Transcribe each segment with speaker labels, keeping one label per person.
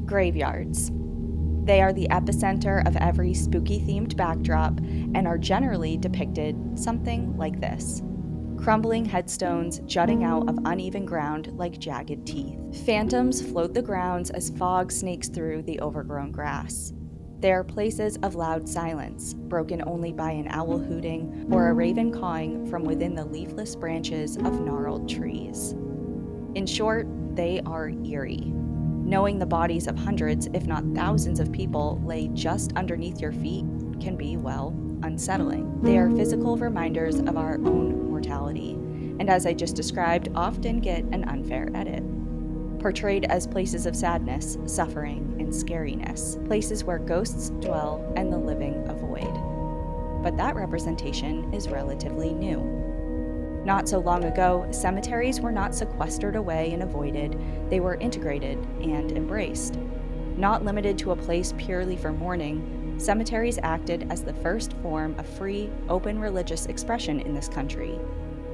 Speaker 1: Graveyards. They are the epicenter of every spooky-themed backdrop and are generally depicted something like this. Crumbling headstones jutting out of uneven ground like jagged teeth. Phantoms float the grounds as fog snakes through the overgrown grass. They are places of loud silence, broken only by an owl hooting or a raven cawing from within the leafless branches of gnarled trees. In short, they are eerie. Knowing the bodies of hundreds, if not thousands of people lay just underneath your feet can be, well, unsettling. They are physical reminders of our own mortality, and as I just described, often get an unfair edit. Portrayed as places of sadness, suffering, and scariness, places where ghosts dwell and the living avoid. But that representation is relatively new. Not so long ago, cemeteries were not sequestered away and avoided, they were integrated and embraced. Not limited to a place purely for mourning, cemeteries acted as the first form of free, open religious expression in this country,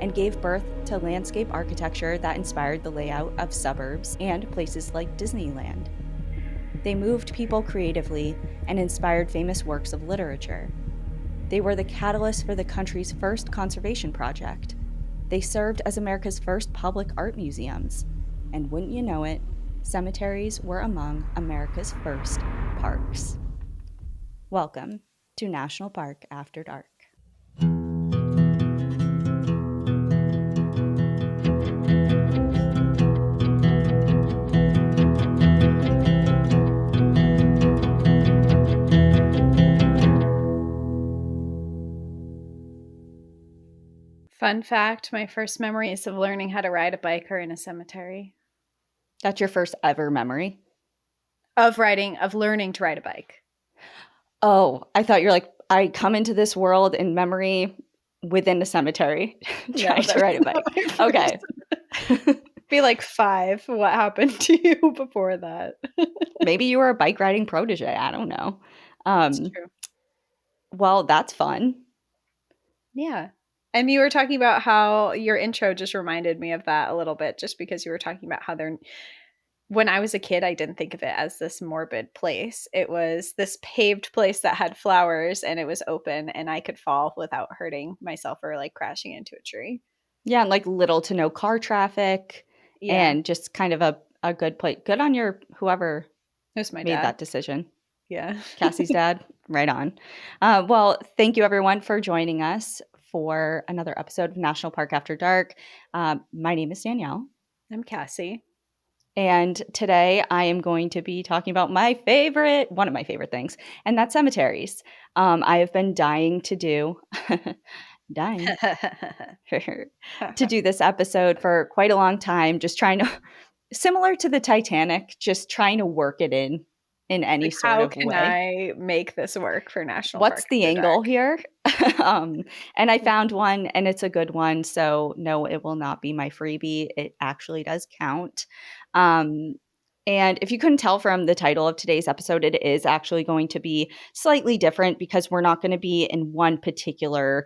Speaker 1: and gave birth to landscape architecture that inspired the layout of suburbs and places like Disneyland. They moved people creatively and inspired famous works of literature. They were the catalyst for the country's first conservation project. They served as America's first public art museums. And wouldn't you know it, cemeteries were among America's first parks. Welcome to National Park After Dark.
Speaker 2: Fun fact, my first memories of learning how to ride a bike are in a cemetery.
Speaker 1: That's your first ever memory?
Speaker 2: Of learning to ride a bike.
Speaker 1: Oh, I thought you're like, I come into this world in memory within a cemetery trying to ride a bike. Okay.
Speaker 2: Be like 5. What happened to you before that?
Speaker 1: Maybe you were a bike riding protege. I don't know.
Speaker 2: That's true.
Speaker 1: Well, that's fun.
Speaker 2: Yeah. And you were talking about how your intro just reminded me of that a little bit, just because you were talking about how when I was a kid, I didn't think of it as this morbid place. It was this paved place that had flowers and it was open and I could fall without hurting myself or like crashing into a tree.
Speaker 1: Yeah, and like little to no car traffic and just kind of a good place. Good on your whoever
Speaker 2: made
Speaker 1: that decision.
Speaker 2: Yeah.
Speaker 1: Cassie's dad. Right on. Well, thank you everyone for joining us for another episode of National Park After Dark. My name is Danielle.
Speaker 2: I'm Cassie.
Speaker 1: And today I am going to be talking about one of my favorite things, and that's cemeteries. I have been dying to do this episode for quite a long time, just trying to, similar to the Titanic, just trying to work it in any sort of way.
Speaker 2: How can I make this work for National
Speaker 1: Park? What's the angle
Speaker 2: Dark?
Speaker 1: here? And I found one, and it's a good one. So no, it will not be my freebie. It actually does count. And if you couldn't tell from the title of today's episode, it is actually going to be slightly different because we're not going to be in one particular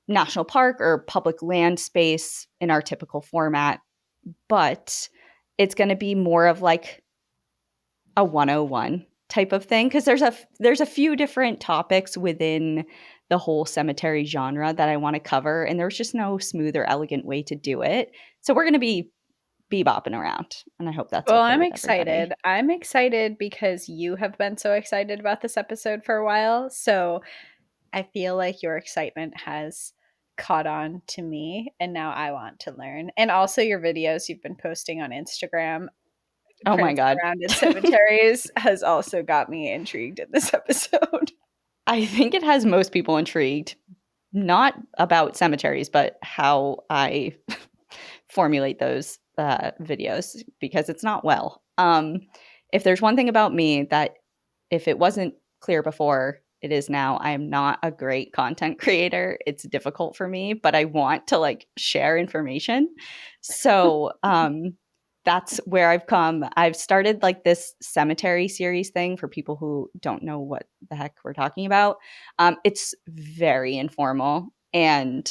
Speaker 1: national park or public land space in our typical format, but it's going to be more of like a 101 type of thing, because there's a few different topics within the whole cemetery genre that I want to cover, and there's just no smooth or elegant way to do it. So we're going to be bebopping around, and I hope that's
Speaker 2: well.
Speaker 1: Okay
Speaker 2: I'm
Speaker 1: with
Speaker 2: excited.
Speaker 1: Everybody.
Speaker 2: I'm excited because you have been so excited about this episode for a while. So I feel like your excitement has caught on to me, and now I want to learn. And also your videos you've been posting on Instagram.
Speaker 1: Oh my God.
Speaker 2: Around in cemeteries has also got me intrigued in this episode.
Speaker 1: I think it has most people intrigued, not about cemeteries, but how I formulate those videos, because it's not well. If there's one thing about me that if it wasn't clear before, it is now, I am not a great content creator. It's difficult for me, but I want to like share information. So that's where I've come. I've started like this cemetery series thing for people who don't know what the heck we're talking about. It's very informal and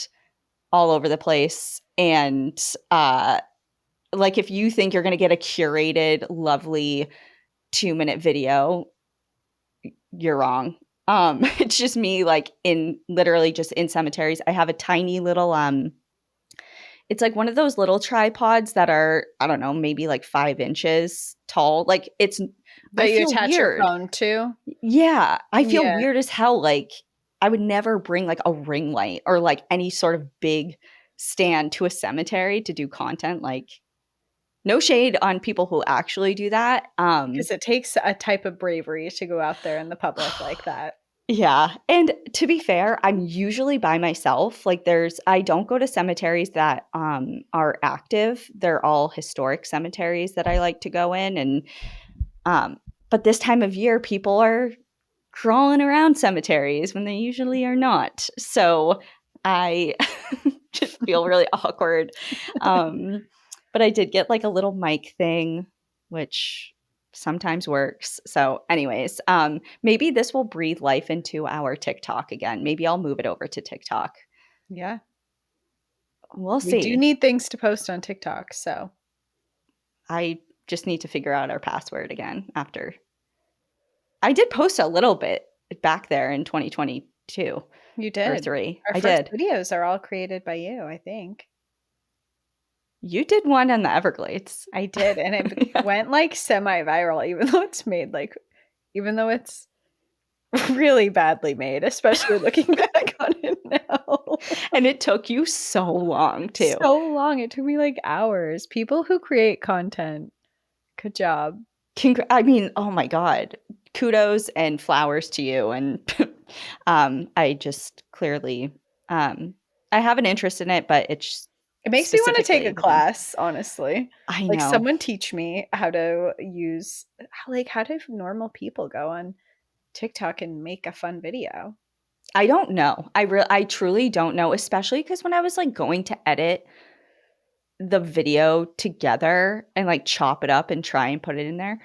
Speaker 1: all over the place. And like if you think you're going to get a curated, lovely 2-minute video, you're wrong. It's just me like literally just in cemeteries. I have a tiny little it's like one of those little tripods that are, I don't know, maybe like 5 inches tall. Like I
Speaker 2: That you
Speaker 1: feel
Speaker 2: attach your
Speaker 1: weird.
Speaker 2: phone to?
Speaker 1: Yeah, I feel
Speaker 2: Yeah.
Speaker 1: weird as hell. Like I would never bring like a ring light or like any sort of big stand to a cemetery to do content. Like no shade on people who actually do that.
Speaker 2: Because it takes a type of bravery to go out there in the public like that.
Speaker 1: Yeah. And to be fair, I'm usually by myself. Like I don't go to cemeteries that are active. They're all historic cemeteries that I like to go in. And but this time of year people are crawling around cemeteries when they usually are not. So I just feel really awkward. But I did get like a little mic thing, which sometimes works. So, anyways, maybe this will breathe life into our TikTok again. Maybe I'll move it over to TikTok.
Speaker 2: Yeah.
Speaker 1: We'll
Speaker 2: We do
Speaker 1: see.
Speaker 2: need things to post on TikTok, so.
Speaker 1: I just need to figure out our password again after. I did post a little bit back there in 2022
Speaker 2: You
Speaker 1: or
Speaker 2: did.
Speaker 1: 3.
Speaker 2: Our
Speaker 1: I
Speaker 2: first
Speaker 1: did.
Speaker 2: videos are all created by you, I think.
Speaker 1: You did one on the Everglades.
Speaker 2: I did, and it
Speaker 1: Yeah.
Speaker 2: went like semi-viral, even though it's really badly made, especially looking back on it now.
Speaker 1: And it took you so long too.
Speaker 2: So long. It took me like hours. People who create content, good job.
Speaker 1: I mean, oh my God. Kudos and flowers to you. And I just clearly I have an interest in it, but it's
Speaker 2: It makes me want to take a
Speaker 1: specifically within.
Speaker 2: class, honestly.
Speaker 1: I
Speaker 2: Like
Speaker 1: know.
Speaker 2: someone teach me how to use how do normal people go on TikTok and make a fun video?
Speaker 1: I don't know. I truly don't know, especially because when I was like going to edit the video together and like chop it up and try and put it in there,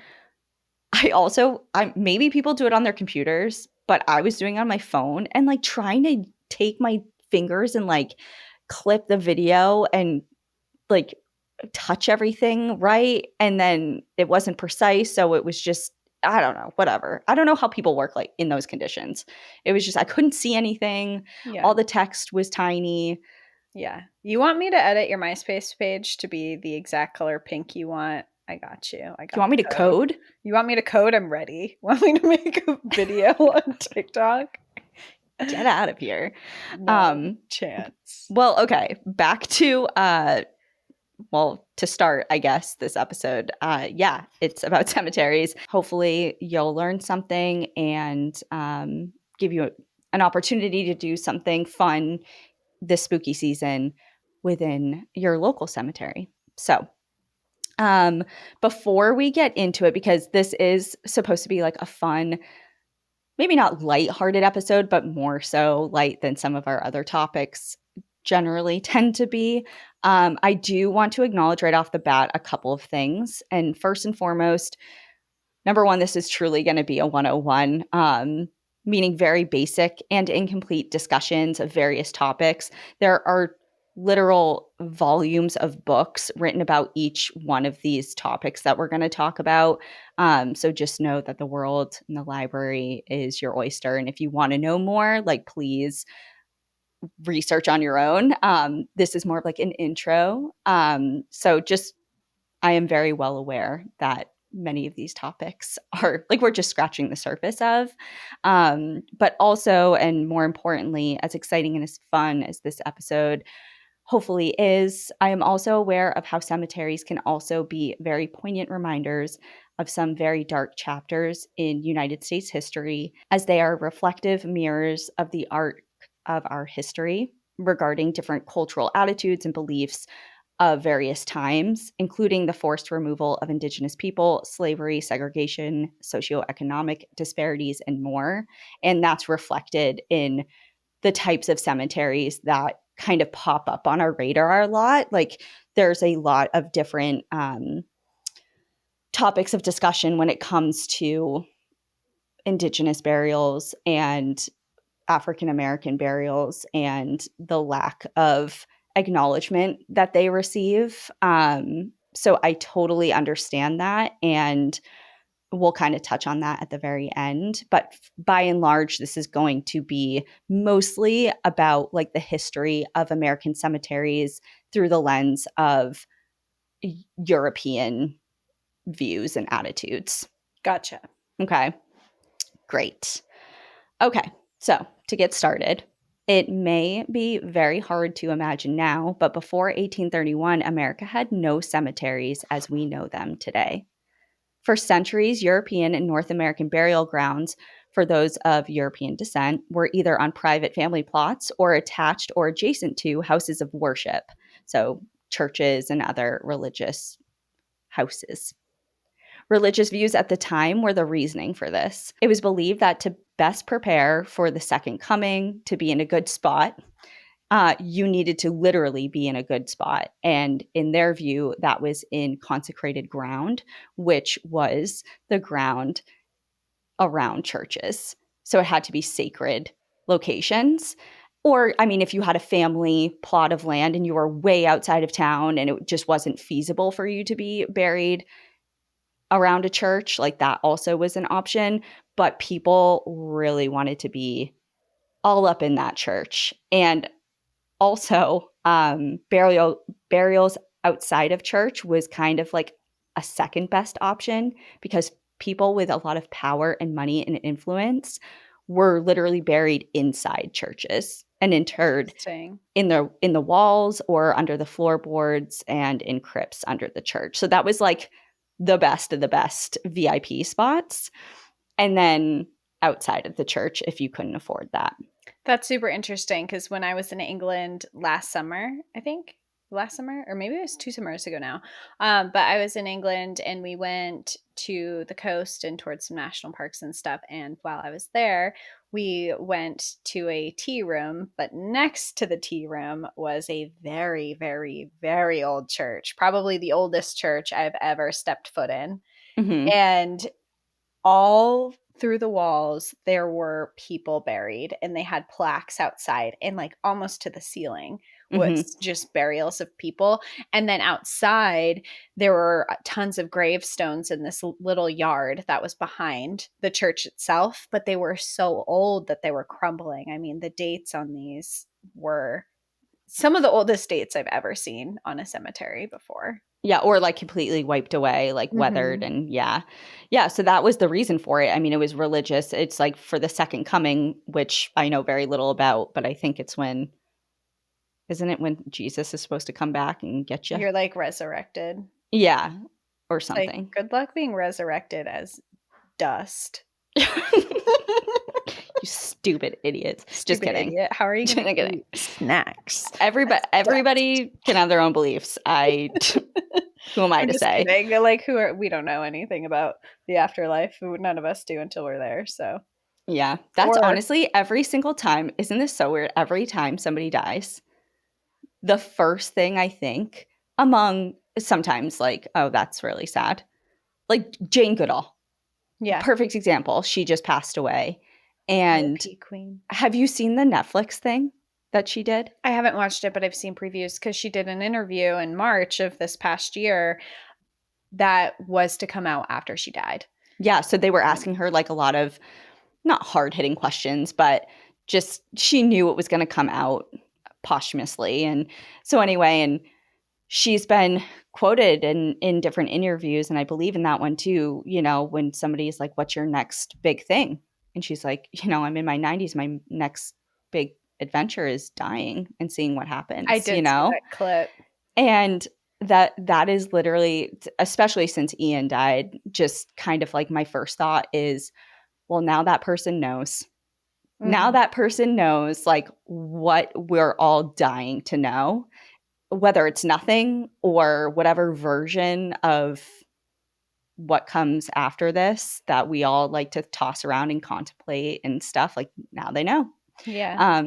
Speaker 1: I maybe people do it on their computers, but I was doing it on my phone and like trying to take my fingers and like clip the video and like touch everything right, and then it wasn't precise, so it was just, I don't know, whatever. I don't know how people work like in those conditions. It was just I couldn't see anything.
Speaker 2: Yeah.
Speaker 1: All the text was tiny.
Speaker 2: Yeah. You want me to edit your MySpace page to be the exact color pink you want? I got you. I
Speaker 1: Do
Speaker 2: got
Speaker 1: you want me
Speaker 2: the
Speaker 1: to code?
Speaker 2: You want me to code? I'm ready. Want me to make a video on TikTok?
Speaker 1: Get out of here.
Speaker 2: No chance.
Speaker 1: Well, okay, back to to start, I guess, this episode, yeah, it's about cemeteries. Hopefully you'll learn something and give you an opportunity to do something fun this spooky season within your local cemetery. So before we get into it, because this is supposed to be like a fun, maybe not lighthearted episode, but more so light than some of our other topics generally tend to be. I do want to acknowledge right off the bat a couple of things. And first and foremost, number one, this is truly going to be a 101, meaning very basic and incomplete discussions of various topics. There are literal volumes of books written about each one of these topics that we're going to talk about. So just know that the world and the library is your oyster. And if you want to know more, like please research on your own. This is more of like an intro. So just, I am very well aware that many of these topics are like we're just scratching the surface of. But also, and more importantly, as exciting and as fun as this episode hopefully is, I am also aware of how cemeteries can also be very poignant reminders of some very dark chapters in United States history, as they are reflective mirrors of the art of our history regarding different cultural attitudes and beliefs of various times, including the forced removal of Indigenous people, slavery, segregation, socioeconomic disparities, and more. And that's reflected in the types of cemeteries that kind of pop up on our radar a lot. Like there's a lot of different topics of discussion when it comes to Indigenous burials and African American burials and the lack of acknowledgement that they receive. So I totally understand that. And we'll kind of touch on that at the very end. But by and large, this is going to be mostly about like the history of American cemeteries through the lens of European views and attitudes.
Speaker 2: Gotcha.
Speaker 1: Okay, great. Okay, so to get started, it may be very hard to imagine now, but before 1831, America had no cemeteries as we know them today. For centuries, European and North American burial grounds for those of European descent were either on private family plots or attached or adjacent to houses of worship, so churches and other religious houses. Religious views at the time were the reasoning for this. It was believed that to best prepare for the second coming, to be in a good spot, you needed to literally be in a good spot. And in their view, that was in consecrated ground, which was the ground around churches. So it had to be sacred locations. Or, I mean, if you had a family plot of land and you were way outside of town and it just wasn't feasible for you to be buried around a church, like that also was an option. But people really wanted to be all up in that church. And also, burials outside of church was kind of like a second best option because people with a lot of power and money and influence were literally buried inside churches and interred in the walls or under the floorboards and in crypts under the church. So that was like the best of the best VIP spots. And then outside of the church if you couldn't afford that.
Speaker 2: That's super interesting because when I was in England last summer, I think last summer, or maybe it was 2 summers ago now, but I was in England and we went to the coast and towards some national parks and stuff. And while I was there, we went to a tea room, but next to the tea room was a very, very, very old church, probably the oldest church I've ever stepped foot in.
Speaker 1: Mm-hmm.
Speaker 2: And all through the walls there were people buried, and they had plaques outside, and like almost to the ceiling was just burials of people. And then outside there were tons of gravestones in this little yard that was behind the church itself, but they were so old that they were crumbling. I mean, the dates on these were some of the oldest dates I've ever seen on a cemetery before.
Speaker 1: Yeah, or like completely wiped away, like weathered. And yeah. So that was the reason for it. I mean, it was religious. It's like for the second coming, which I know very little about, but I think it's when, isn't it when Jesus is supposed to come back and get you?
Speaker 2: You're like resurrected.
Speaker 1: Yeah, or
Speaker 2: It's
Speaker 1: something.
Speaker 2: like, good luck being resurrected as dust.
Speaker 1: You stupid idiots. Just kidding.
Speaker 2: Idiot. How are you going to eat snacks?
Speaker 1: Everybody can have their own beliefs. Who am I to say?
Speaker 2: Kidding. Like, we don't know anything about the afterlife. None of us do until we're there. So
Speaker 1: yeah, that's honestly every single time. Isn't this so weird? Every time somebody dies, the first thing I think, among sometimes like, oh, that's really sad. Like Jane Goodall.
Speaker 2: Yeah.
Speaker 1: Perfect example. She just passed away. And
Speaker 2: Queen.
Speaker 1: Have you seen the Netflix thing that she did?
Speaker 2: I haven't watched it, but I've seen previews because she did an interview in March of this past year that was to come out after she died.
Speaker 1: Yeah. So they were asking her like a lot of not hard-hitting questions, but just she knew it was going to come out posthumously. And so anyway, and she's been quoted in different interviews, and I believe in that one too, you know, when somebody's like, what's your next big thing? And she's like, you know, I'm in my 90s. My next big adventure is dying and seeing what happens.
Speaker 2: I did see that clip.
Speaker 1: And that is literally, especially since Ian died, just kind of like my first thought is, well, now that person knows. Mm-hmm. Now that person knows like what we're all dying to know, whether it's nothing or whatever version of what comes after this that we all like to toss around and contemplate and stuff. Like now they know.
Speaker 2: Yeah.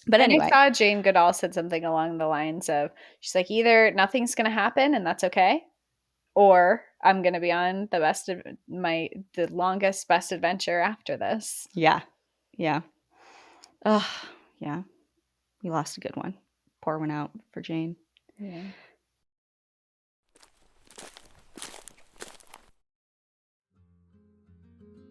Speaker 1: But anyway,
Speaker 2: I saw Jane Goodall said something along the lines of, she's like, either nothing's going to happen and that's okay, or I'm going to be on the longest, best adventure after this.
Speaker 1: Yeah. Yeah. Oh, yeah. We lost a good one. Pour one out for Jane.
Speaker 2: Yeah.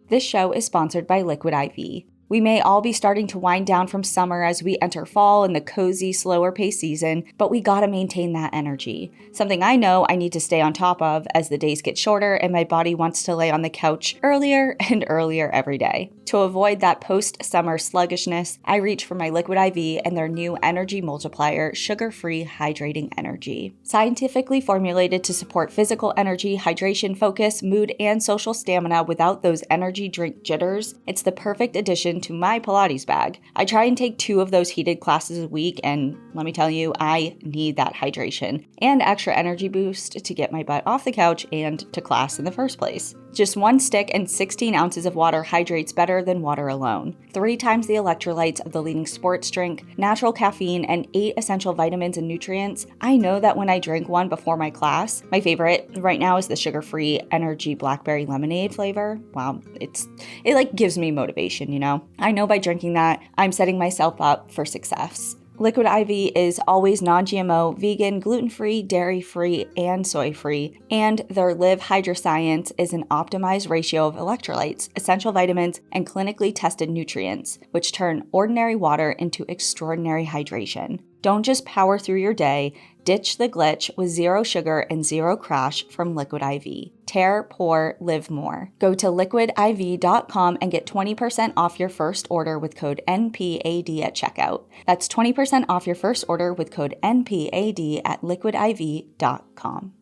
Speaker 1: This show is sponsored by Liquid IV. We may all be starting to wind down from summer as we enter fall and the cozy, slower paced season, but we gotta maintain that energy. Something I know I need to stay on top of as the days get shorter and my body wants to lay on the couch earlier and earlier every day. To avoid that post-summer sluggishness, I reach for my Liquid IV and their new Energy Multiplier Sugar-Free Hydrating Energy. Scientifically formulated to support physical energy, hydration, focus, mood, and social stamina without those energy drink jitters, it's the perfect addition to my Pilates bag. I try and take 2 of those heated classes a week, and let me tell you, I need that hydration and extra energy boost to get my butt off the couch and to class in the first place. Just 1 stick and 16 ounces of water hydrates better than water alone. 3 times the electrolytes of the leading sports drink, natural caffeine, and 8 essential vitamins and nutrients. I know that when I drink one before my class, my favorite right now is the sugar-free energy blackberry lemonade flavor. Wow, it gives me motivation, you know? I know by drinking that, I'm setting myself up for success. Liquid IV is always non-GMO, vegan, gluten-free, dairy-free, and soy-free, and their Live Hydroscience is an optimized ratio of electrolytes, essential vitamins, and clinically tested nutrients, which turn ordinary water into extraordinary hydration. Don't just power through your day, ditch the glitch with 0 sugar and 0 crash from Liquid IV. Tear, pour, live more. Go to liquidiv.com and get 20% off your first order with code NPAD at checkout. That's 20% off your first order with code NPAD at liquidiv.com.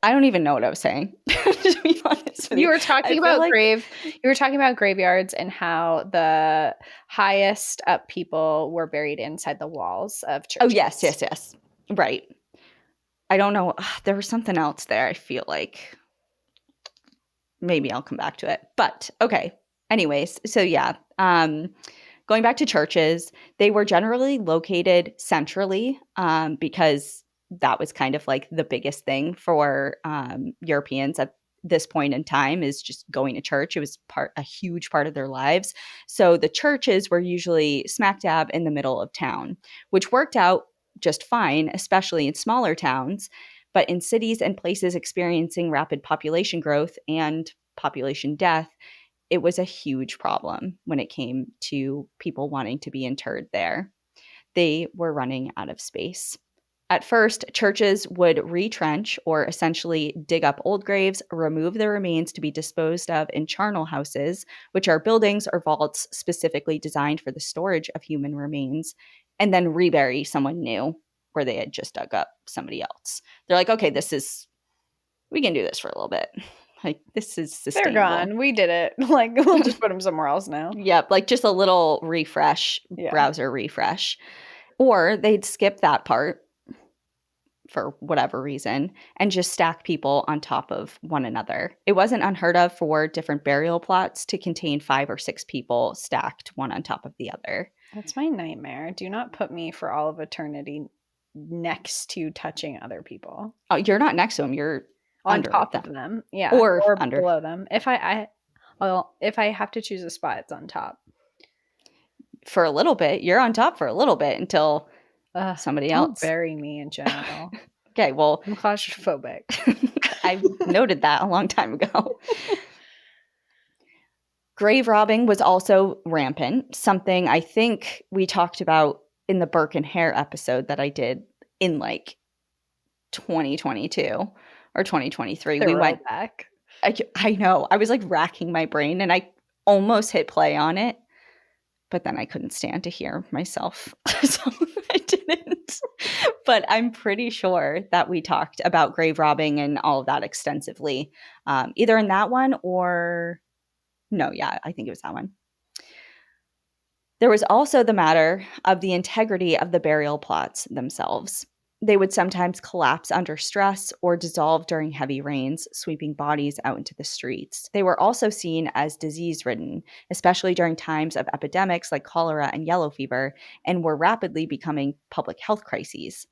Speaker 1: I don't even know what I was saying, to be honest with you.
Speaker 2: You were talking about graveyards and how the highest up people were buried inside the walls of churches.
Speaker 1: Oh, yes. Right. I don't know. There was something else there, I feel like. Maybe I'll come back to it. But, okay. Anyways, so yeah. Going back to churches, they were generally located centrally because that was kind of like the biggest thing for Europeans at this point in time, is just going to church. It was a huge part of their lives. So the churches were usually smack dab in the middle of town, which worked out just fine, especially in smaller towns. But in cities and places experiencing rapid population growth and population death, it was a huge problem when it came to people wanting to be interred there. They were running out of space. At first, churches would retrench, or essentially dig up old graves, remove the remains to be disposed of in charnel houses, which are buildings or vaults specifically designed for the storage of human remains, and then rebury someone new where they had just dug up somebody else. They're like, okay, we can do this for a little bit. Like, this is sustainable.
Speaker 2: They're gone. We did it. Like, we'll just put them somewhere else now.
Speaker 1: Yep, like just a little refresh, browser refresh. Or they'd skip that part for whatever reason and just stack people on top of one another. It wasn't unheard of for different burial plots to contain 5 or 6 people stacked one on top of the other.
Speaker 2: That's my nightmare. Do not put me for all of eternity next to touching other people.
Speaker 1: Oh, you're not next to them. You're
Speaker 2: on
Speaker 1: under
Speaker 2: top
Speaker 1: them.
Speaker 2: of them. Yeah.
Speaker 1: Or under.
Speaker 2: Below them. If I have to choose a spot, it's on top.
Speaker 1: For a little bit. You're on top for a little bit until somebody else.
Speaker 2: Don't bury me in general.
Speaker 1: Okay, well.
Speaker 2: I'm claustrophobic.
Speaker 1: I noted that a long time ago. Grave robbing was also rampant, something I think we talked about in the Burke and Hare episode that I did in like 2022 or 2023. We went
Speaker 2: back.
Speaker 1: I know. I was like racking my brain and I almost hit play on it, but then I couldn't stand to hear myself. So I didn't. But I'm pretty sure that we talked about grave robbing and all of that extensively, either in that one or no. Yeah, I think it was that one. There was also the matter of the integrity of the burial plots themselves. They would sometimes collapse under stress or dissolve during heavy rains, sweeping bodies out into the streets. They were also seen as disease-ridden, especially during times of epidemics like cholera and yellow fever, and were rapidly becoming public health crises.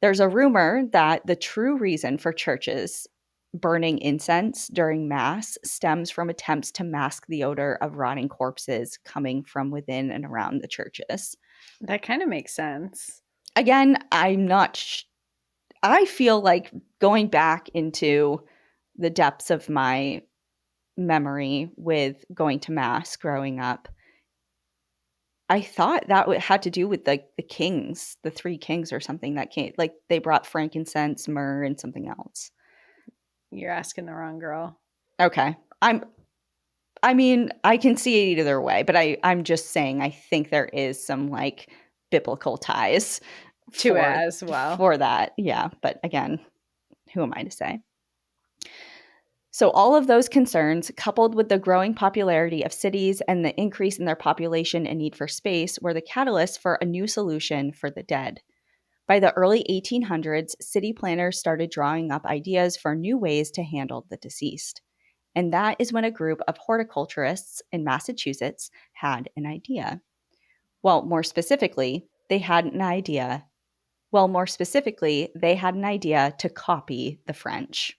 Speaker 1: There's a rumor that the true reason for churches burning incense during Mass stems from attempts to mask the odor of rotting corpses coming from within and around the churches.
Speaker 2: That kind of makes sense.
Speaker 1: Again, I'm not I feel like going back into the depths of my memory with going to mass growing up, I thought that had to do with like the kings, the three kings or something that came. Like they brought frankincense, myrrh, and something else.
Speaker 2: You're asking the wrong girl.
Speaker 1: Okay, I mean, I can see it either way, but I'm just saying I think there is some like biblical ties
Speaker 2: To it
Speaker 1: for
Speaker 2: as well.
Speaker 1: for that. Yeah, but again, who am I to say? So all of those concerns, coupled with the growing popularity of cities and the increase in their population and need for space, were the catalyst for a new solution for the dead. By the early 1800s, city planners started drawing up ideas for new ways to handle the deceased. And that is when a group of horticulturists in Massachusetts had an idea. More specifically, they had an idea. More specifically, they had an idea to copy the French.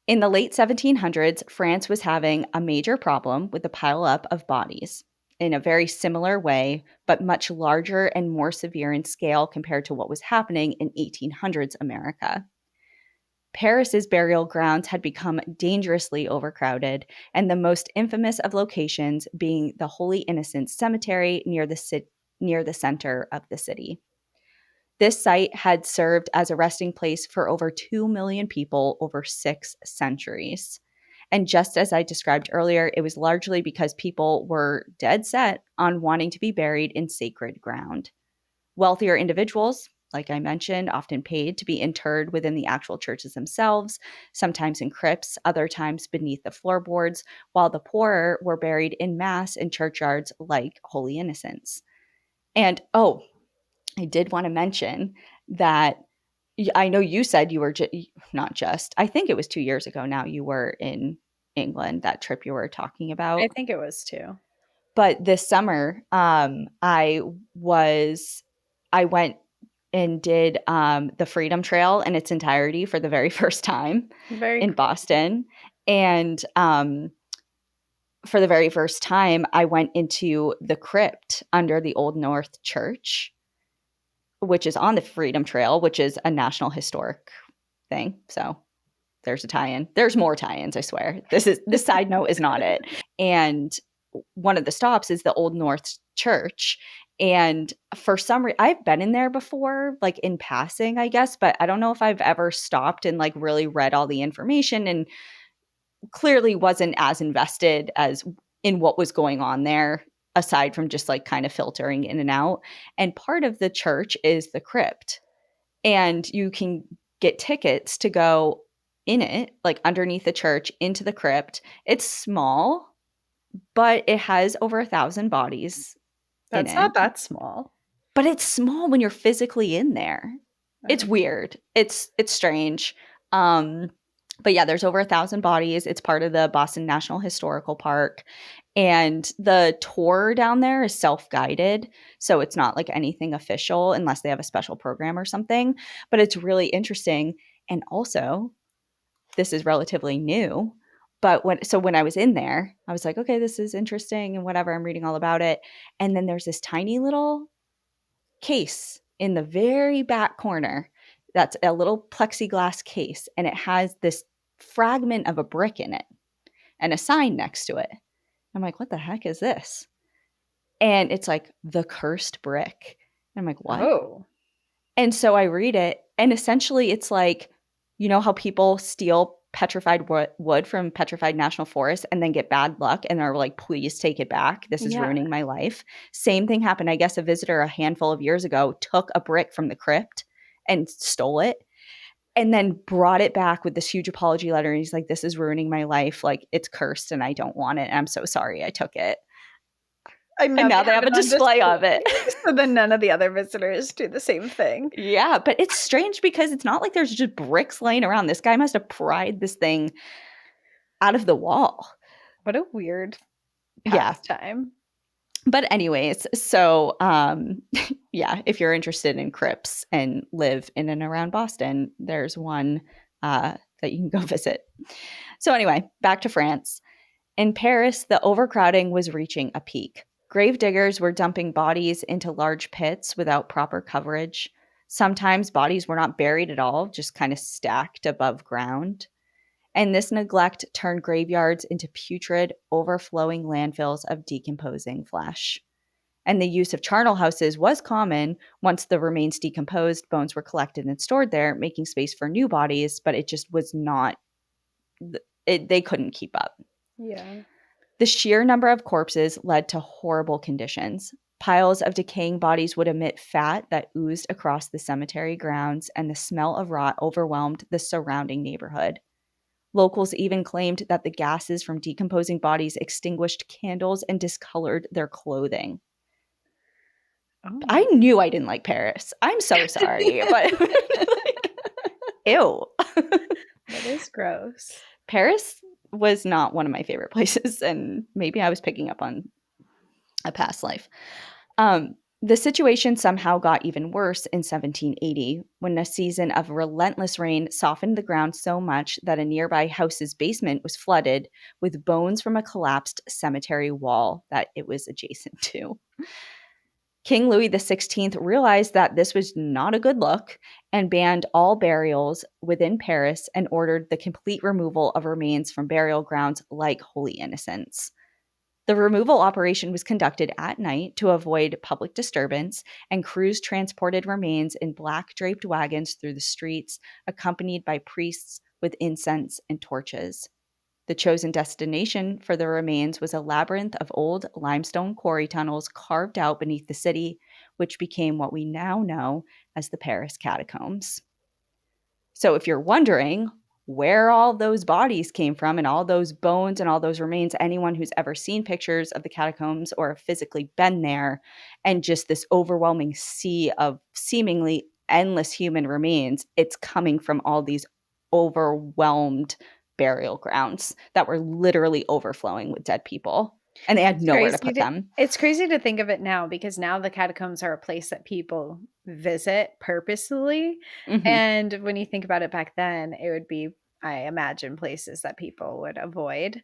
Speaker 1: In the late 1700s, France was having a major problem with the pileup of bodies in a very similar way, but much larger and more severe in scale compared to what was happening in 1800s America. Paris's burial grounds had become dangerously overcrowded, and the most infamous of locations being the Holy Innocents Cemetery near the center of the city. This site had served as a resting place for over 2 million people over 6 centuries. And just as I described earlier, it was largely because people were dead set on wanting to be buried in sacred ground. Wealthier individuals, like I mentioned, often paid to be interred within the actual churches themselves, sometimes in crypts, other times beneath the floorboards, while the poorer were buried in mass in churchyards like Holy Innocents. And I did want to mention that I know you said you were not just, I think it was 2 years ago now you were in England, that trip you were talking about.
Speaker 2: I think it was too.
Speaker 1: But this summer, I went and did the Freedom Trail in its entirety for the very first time
Speaker 2: Very
Speaker 1: in
Speaker 2: cool.
Speaker 1: Boston. And for the very first time, I went into the crypt under the Old North Church, which is on the Freedom Trail, which is a National Historic thing. So there's a tie-in. There's more tie-ins, I swear. This side note is not it. And one of the stops is the Old North Church. And for some reason, I've been in there before, like in passing, I guess, but I don't know if I've ever stopped and like really read all the information, and clearly wasn't as invested as in what was going on there, aside from just like kind of filtering in and out. And part of the church is the crypt. And you can get tickets to go in it, like underneath the church into the crypt. It's small, but it has over 1,000 bodies in
Speaker 2: That's
Speaker 1: it.
Speaker 2: not that small.
Speaker 1: But it's small when you're physically in there. It's weird. It's strange. But yeah, there's over 1,000 bodies. It's part of the Boston National Historical Park. And the tour down there is self-guided. So it's not like anything official unless they have a special program or something. But it's really interesting. And also, this is relatively new. But when I was in there, I was like, okay, this is interesting and whatever. I'm reading all about it. And then there's this tiny little case in the very back corner that's a little plexiglass case, and it has this fragment of a brick in it and a sign next to it. I'm like, what the heck is this? And it's like the cursed brick. And I'm like, what?
Speaker 2: Oh.
Speaker 1: And so I read it, and essentially it's like, you know how people steal petrified wood from Petrified National Forest and then get bad luck and are like, please take it back. This is ruining my life. Same thing happened. I guess a visitor a handful of years ago took a brick from the crypt and stole it and then brought it back with this huge apology letter. And he's like, this is ruining my life. Like, it's cursed and I don't want it. And I'm so sorry I took it. And now they have a display of it.
Speaker 2: So then none of the other visitors do the same thing.
Speaker 1: Yeah, but it's strange because it's not like there's just bricks laying around. This guy must have pried this thing out of the wall.
Speaker 2: What a weird pastime.
Speaker 1: But anyways, so yeah, if you're interested in crypts and live in and around Boston, there's one that you can go visit. So anyway, back to France. In Paris, the overcrowding was reaching a peak. Grave diggers were dumping bodies into large pits without proper coverage. Sometimes bodies were not buried at all, just kind of stacked above ground. And this neglect turned graveyards into putrid, overflowing landfills of decomposing flesh. And the use of charnel houses was common. Once the remains decomposed, bones were collected and stored there, making space for new bodies, but it just was not, they couldn't keep up.
Speaker 2: Yeah.
Speaker 1: The sheer number of corpses led to horrible conditions. Piles of decaying bodies would emit fat that oozed across the cemetery grounds, and the smell of rot overwhelmed the surrounding neighborhood. Locals even claimed that the gases from decomposing bodies extinguished candles and discolored their clothing.
Speaker 2: Oh.
Speaker 1: I knew I didn't like Paris. I'm so sorry, but like, ew.
Speaker 2: That is gross.
Speaker 1: Paris was not one of my favorite places, and maybe I was picking up on a past life. The situation somehow got even worse in 1780 when a season of relentless rain softened the ground so much that a nearby house's basement was flooded with bones from a collapsed cemetery wall that it was adjacent to. King Louis XVI realized that this was not a good look and banned all burials within Paris and ordered the complete removal of remains from burial grounds like Holy Innocents. The removal operation was conducted at night to avoid public disturbance, and crews transported remains in black draped wagons through the streets, accompanied by priests with incense and torches. The chosen destination for the remains was a labyrinth of old limestone quarry tunnels carved out beneath the city, which became what we now know as the Paris Catacombs. So if you're wondering where all those bodies came from and all those bones and all those remains, anyone who's ever seen pictures of the catacombs or physically been there, and just this overwhelming sea of seemingly endless human remains, it's coming from all these overwhelmed burial grounds that were literally overflowing with dead people. And they had nowhere to put them.
Speaker 2: It's crazy to think of it now, because now the catacombs are a place that people visit purposely.
Speaker 1: Mm-hmm.
Speaker 2: And when you think about it back then, it would be, I imagine, places that people would avoid.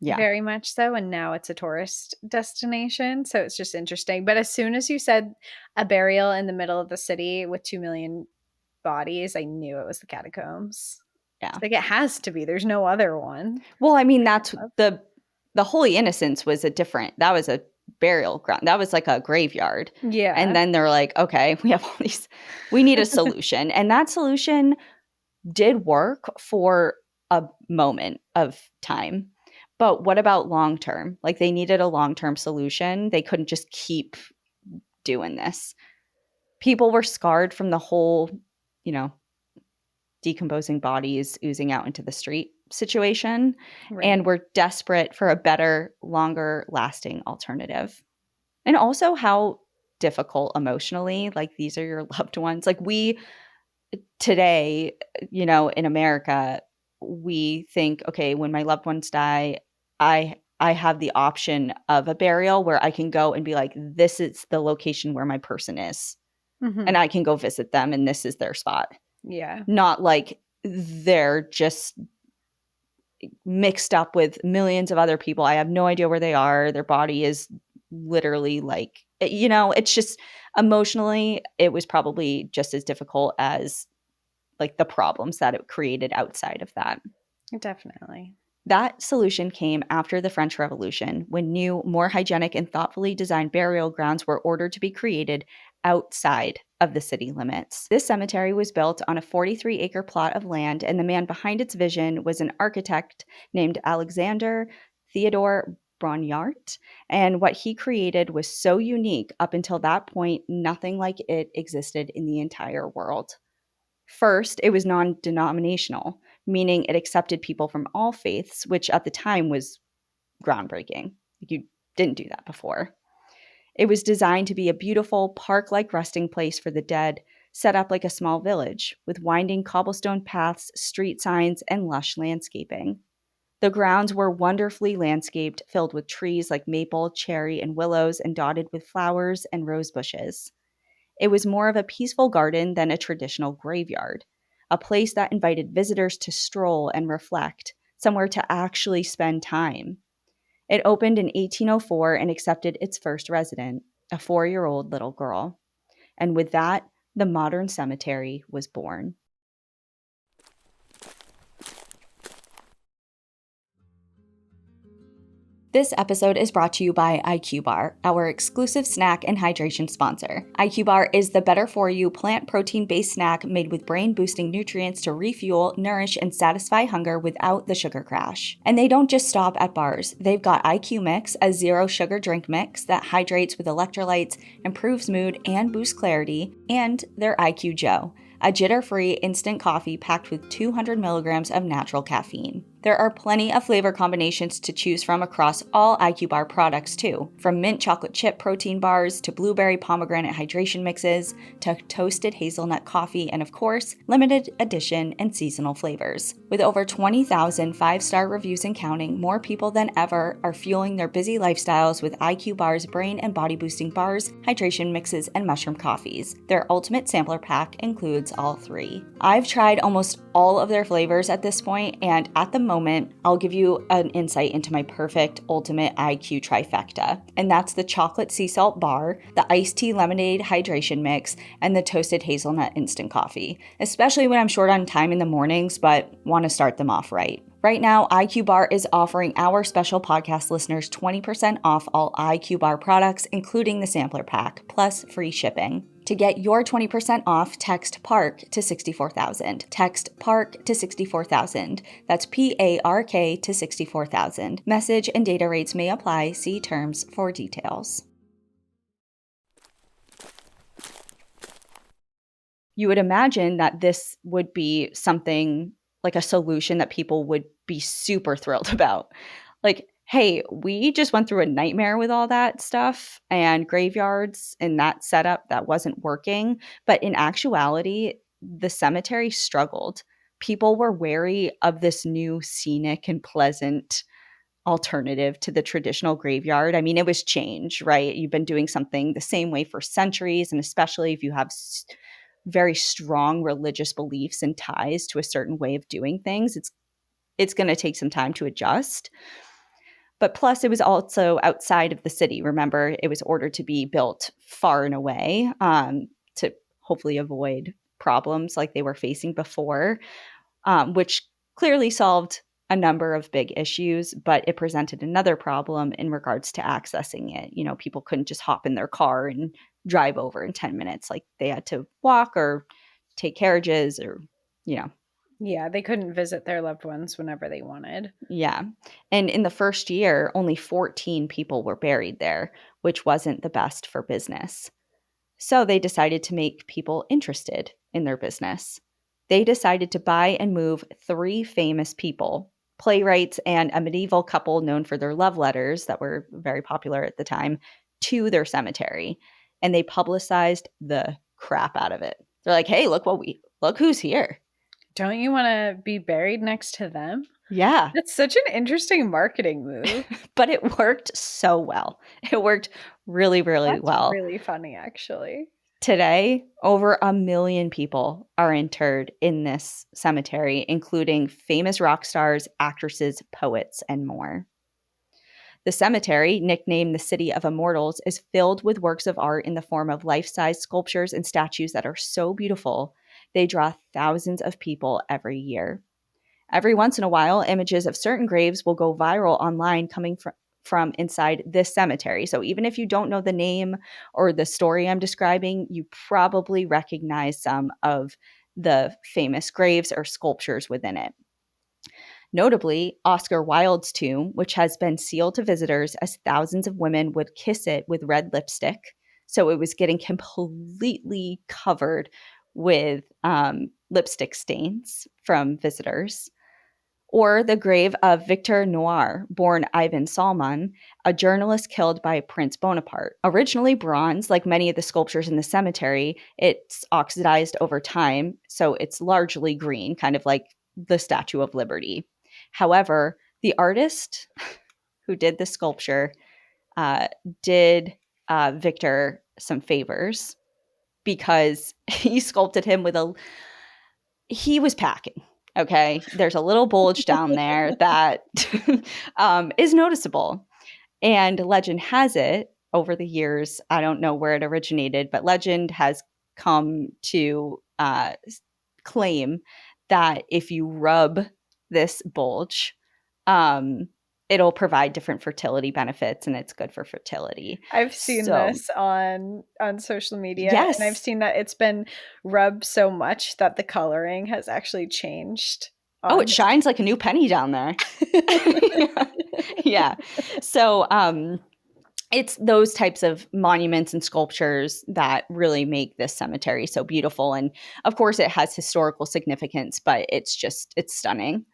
Speaker 1: Yeah.
Speaker 2: Very much so. And now it's a tourist destination. So it's just interesting. But as soon as you said a burial in the middle of the city with 2 million bodies, I knew it was the catacombs.
Speaker 1: Yeah.
Speaker 2: It's like, it has to be. There's no other one.
Speaker 1: Well, I mean, that's the Holy Innocents was that was a burial ground. That was like a graveyard.
Speaker 2: Yeah.
Speaker 1: And then they're like, okay, we have all these, we need a solution. And that solution did work for a moment of time. But what about long term? Like, they needed a long-term solution. They couldn't just keep doing this. People were scarred from the whole, decomposing bodies oozing out into the street situation,
Speaker 2: Right.
Speaker 1: and we're desperate for a better, longer lasting alternative. And also how difficult emotionally, like, these are your loved ones. Like, we today, in America, we think, okay, when my loved ones die, I have the option of a burial where I can go and be like, this is the location where my person is.
Speaker 2: Mm-hmm.
Speaker 1: And I can go visit them, and this is their spot.
Speaker 2: Yeah.
Speaker 1: Not like they're just mixed up with millions of other people. I have no idea where they are. Their body is literally like, it's just emotionally, it was probably just as difficult as like the problems that it created outside of that.
Speaker 2: Definitely.
Speaker 1: That solution came after the French Revolution, when new, more hygienic and thoughtfully designed burial grounds were ordered to be created outside of the city limits. This cemetery was built on a 43-acre plot of land, and the man behind its vision was an architect named Alexander Theodore Brongniart. And what he created was so unique. Up until that point, nothing like it existed in the entire world. First, it was non-denominational, meaning it accepted people from all faiths, which at the time was groundbreaking. You didn't do that before. It was designed to be a beautiful park-like resting place for the dead, set up like a small village, with winding cobblestone paths, street signs, and lush landscaping. The grounds were wonderfully landscaped, filled with trees like maple, cherry, and willows, and dotted with flowers and rose bushes. It was more of a peaceful garden than a traditional graveyard, a place that invited visitors to stroll and reflect, somewhere to actually spend time. It opened in 1804 and accepted its first resident, a 4-year-old little girl. And with that, the modern cemetery was born. This episode is brought to you by IQ Bar, our exclusive snack and hydration sponsor. IQ Bar is the better-for-you plant protein-based snack made with brain-boosting nutrients to refuel, nourish, and satisfy hunger without the sugar crash. And they don't just stop at bars. They've got IQ Mix, a zero-sugar drink mix that hydrates with electrolytes, improves mood, and boosts clarity, and their IQ Joe, a jitter-free instant coffee packed with 200 milligrams of natural caffeine. There are plenty of flavor combinations to choose from across all IQ Bar products too, from mint chocolate chip protein bars to blueberry pomegranate hydration mixes to toasted hazelnut coffee and of course, limited edition and seasonal flavors. With over 20,000 five-star reviews and counting, more people than ever are fueling their busy lifestyles with IQ Bar's brain and body boosting bars, hydration mixes, and mushroom coffees. Their ultimate sampler pack includes all three. I've tried almost all of their flavors at this point, and at the moment, I'll give you an insight into my perfect ultimate IQ trifecta. And that's the chocolate sea salt bar, the iced tea lemonade hydration mix, and the toasted hazelnut instant coffee, especially when I'm short on time in the mornings but want to start them off right. Right now, IQ Bar is offering our special podcast listeners 20% off all IQ Bar products, including the sampler pack, plus free shipping. To get your 20% off, text PARK to 64,000. Text PARK to 64,000. That's PARK to 64,000. Message and data rates may apply. See terms for details. You would imagine that this would be something like a solution that people would be super thrilled about. Like, hey, we just went through a nightmare with all that stuff and graveyards and that setup that wasn't working. But in actuality, the cemetery struggled. People were wary of this new scenic and pleasant alternative to the traditional graveyard. I mean, it was change, right? You've been doing something the same way for centuries, and especially if you have very strong religious beliefs and ties to a certain way of doing things, it's going to take some time to adjust. But plus, it was also outside of the city. Remember, it was ordered to be built far and away to hopefully avoid problems like they were facing before, which clearly solved a number of big issues, but it presented another problem in regards to accessing it. You know, people couldn't just hop in their car and drive over in 10 minutes. Like they had to walk or take carriages or, you know.
Speaker 2: Yeah, they couldn't visit their loved ones whenever they wanted.
Speaker 1: Yeah. And in the first year, only 14 people were buried there, which wasn't the best for business. So they decided to make people interested in their business. They decided to buy and move 3 famous people, playwrights and a medieval couple known for their love letters that were very popular at the time, to their cemetery. And they publicized the crap out of it. They're like, hey, look who's here.
Speaker 2: Don't you want to be buried next to them?
Speaker 1: Yeah.
Speaker 2: That's such an interesting marketing move.
Speaker 1: But it worked so well. It worked really, really
Speaker 2: That's
Speaker 1: well.
Speaker 2: really funny, actually.
Speaker 1: Today, over 1 million people are interred in this cemetery, including famous rock stars, actresses, poets, and more. The cemetery, nicknamed the City of Immortals, is filled with works of art in the form of life-size sculptures and statues that are so beautiful, they draw thousands of people every year. Every once in a while, images of certain graves will go viral online coming from inside this cemetery. So even if you don't know the name or the story I'm describing, you probably recognize some of the famous graves or sculptures within it. Notably, Oscar Wilde's tomb, which has been sealed to visitors as thousands of women would kiss it with red lipstick. So it was getting completely covered with lipstick stains from visitors. Or the grave of Victor Noir, born Ivan Salman, a journalist killed by Prince Bonaparte. Originally bronze, like many of the sculptures in the cemetery, it's oxidized over time, so it's largely green, kind of like the Statue of Liberty. However, the artist who did the sculpture did Victor some favors because he sculpted him with he was packing. Okay, there's a little bulge down there that is noticeable. And legend has it, over the years, I don't know where it originated, but legend has come to claim that if you rub this bulge, it'll provide different fertility benefits and it's good for fertility.
Speaker 2: I've seen
Speaker 1: So,
Speaker 2: this on social media, and I've
Speaker 1: yes.
Speaker 2: seen that it's been rubbed so much that the coloring has actually changed
Speaker 1: Oh,
Speaker 2: on
Speaker 1: it shines like a new penny down there. Yeah. So, it's those types of monuments and sculptures that really make this cemetery so beautiful. And of course, it has historical significance, but it's stunning.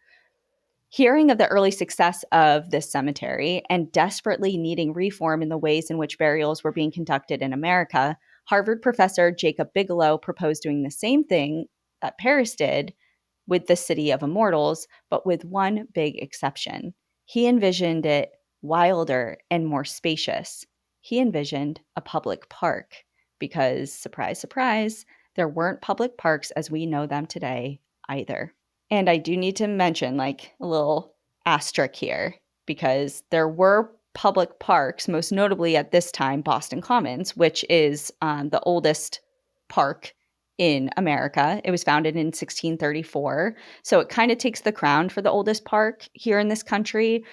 Speaker 1: Hearing of the early success of this cemetery and desperately needing reform in the ways in which burials were being conducted in America, Harvard professor Jacob Bigelow proposed doing the same thing that Paris did with the City of Immortals, but with one big exception. He envisioned it wilder and more spacious. He envisioned a public park because, surprise, surprise, there weren't public parks as we know them today either. And I do need to mention, like, a little asterisk here, because there were public parks, most notably at this time, Boston Commons, which is the oldest park in America. It was founded in 1634. So it kind of takes the crown for the oldest park here in this country.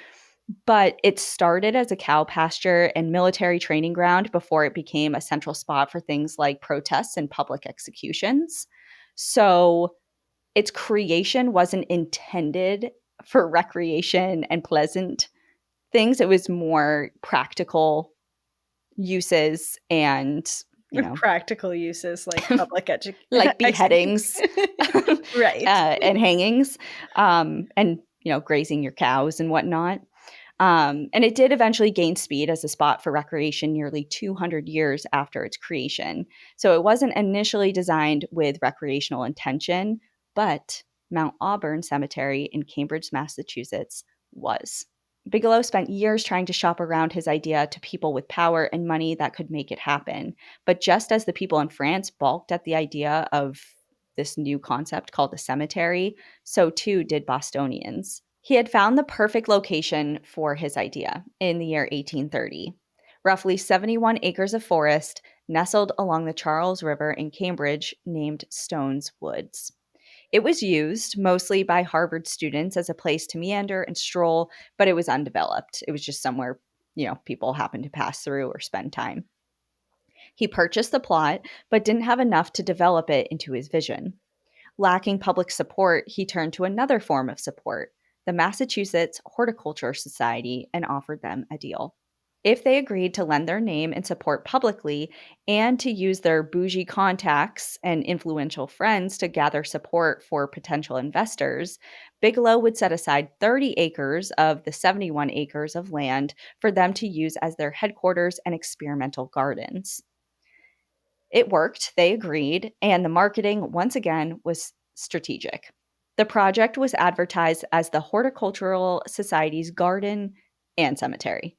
Speaker 1: But it started as a cow pasture and military training ground before it became a central spot for things like protests and public executions. So its creation wasn't intended for recreation and pleasant things. It was more practical uses and,
Speaker 2: practical uses like public
Speaker 1: like beheadings
Speaker 2: Right.
Speaker 1: and hangings, and, grazing your cows and whatnot. And it did eventually gain speed as a spot for recreation nearly 200 years after its creation. So it wasn't initially designed with recreational intention, but Mount Auburn Cemetery in Cambridge, Massachusetts was. Bigelow spent years trying to shop around his idea to people with power and money that could make it happen. But just as the people in France balked at the idea of this new concept called a cemetery, so too did Bostonians. He had found the perfect location for his idea in the year 1830. Roughly 71 acres of forest nestled along the Charles River in Cambridge named Stone's Woods. It was used mostly by Harvard students as a place to meander and stroll, but it was undeveloped. It was just somewhere, people happened to pass through or spend time. He purchased the plot, but didn't have enough to develop it into his vision. Lacking public support, he turned to another form of support, the Massachusetts Horticulture Society, and offered them a deal. If they agreed to lend their name and support publicly and to use their bougie contacts and influential friends to gather support for potential investors, Bigelow would set aside 30 acres of the 71 acres of land for them to use as their headquarters and experimental gardens. It worked, they agreed, and the marketing, once again, was strategic. The project was advertised as the Horticultural Society's garden and cemetery.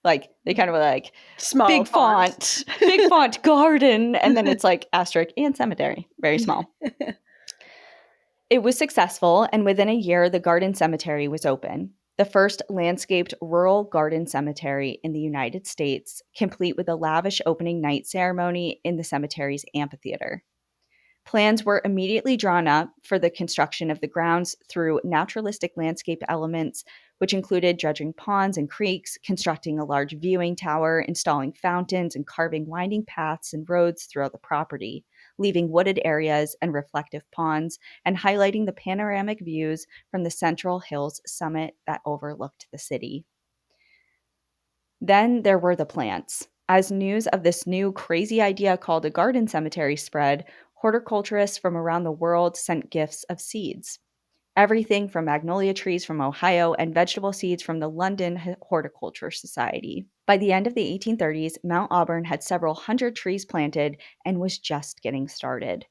Speaker 1: Like, they kind of were like,
Speaker 2: Small
Speaker 1: big font, big font garden, and then it's like asterisk and cemetery, very small. It was successful, and within a year, the garden cemetery was open. The first landscaped rural garden cemetery in the United States, complete with a lavish opening night ceremony in the cemetery's amphitheater. Plans were immediately drawn up for the construction of the grounds through naturalistic landscape elements, which included dredging ponds and creeks, constructing a large viewing tower, installing fountains, and carving winding paths and roads throughout the property, leaving wooded areas and reflective ponds, and highlighting the panoramic views from the Central Hills summit that overlooked the city. Then there were the plants. As news of this new crazy idea called a garden cemetery spread, horticulturists from around the world sent gifts of seeds. Everything from magnolia trees from Ohio and vegetable seeds from the London Horticulture Society. By the end of the 1830s, Mount Auburn had several hundred trees planted and was just getting started.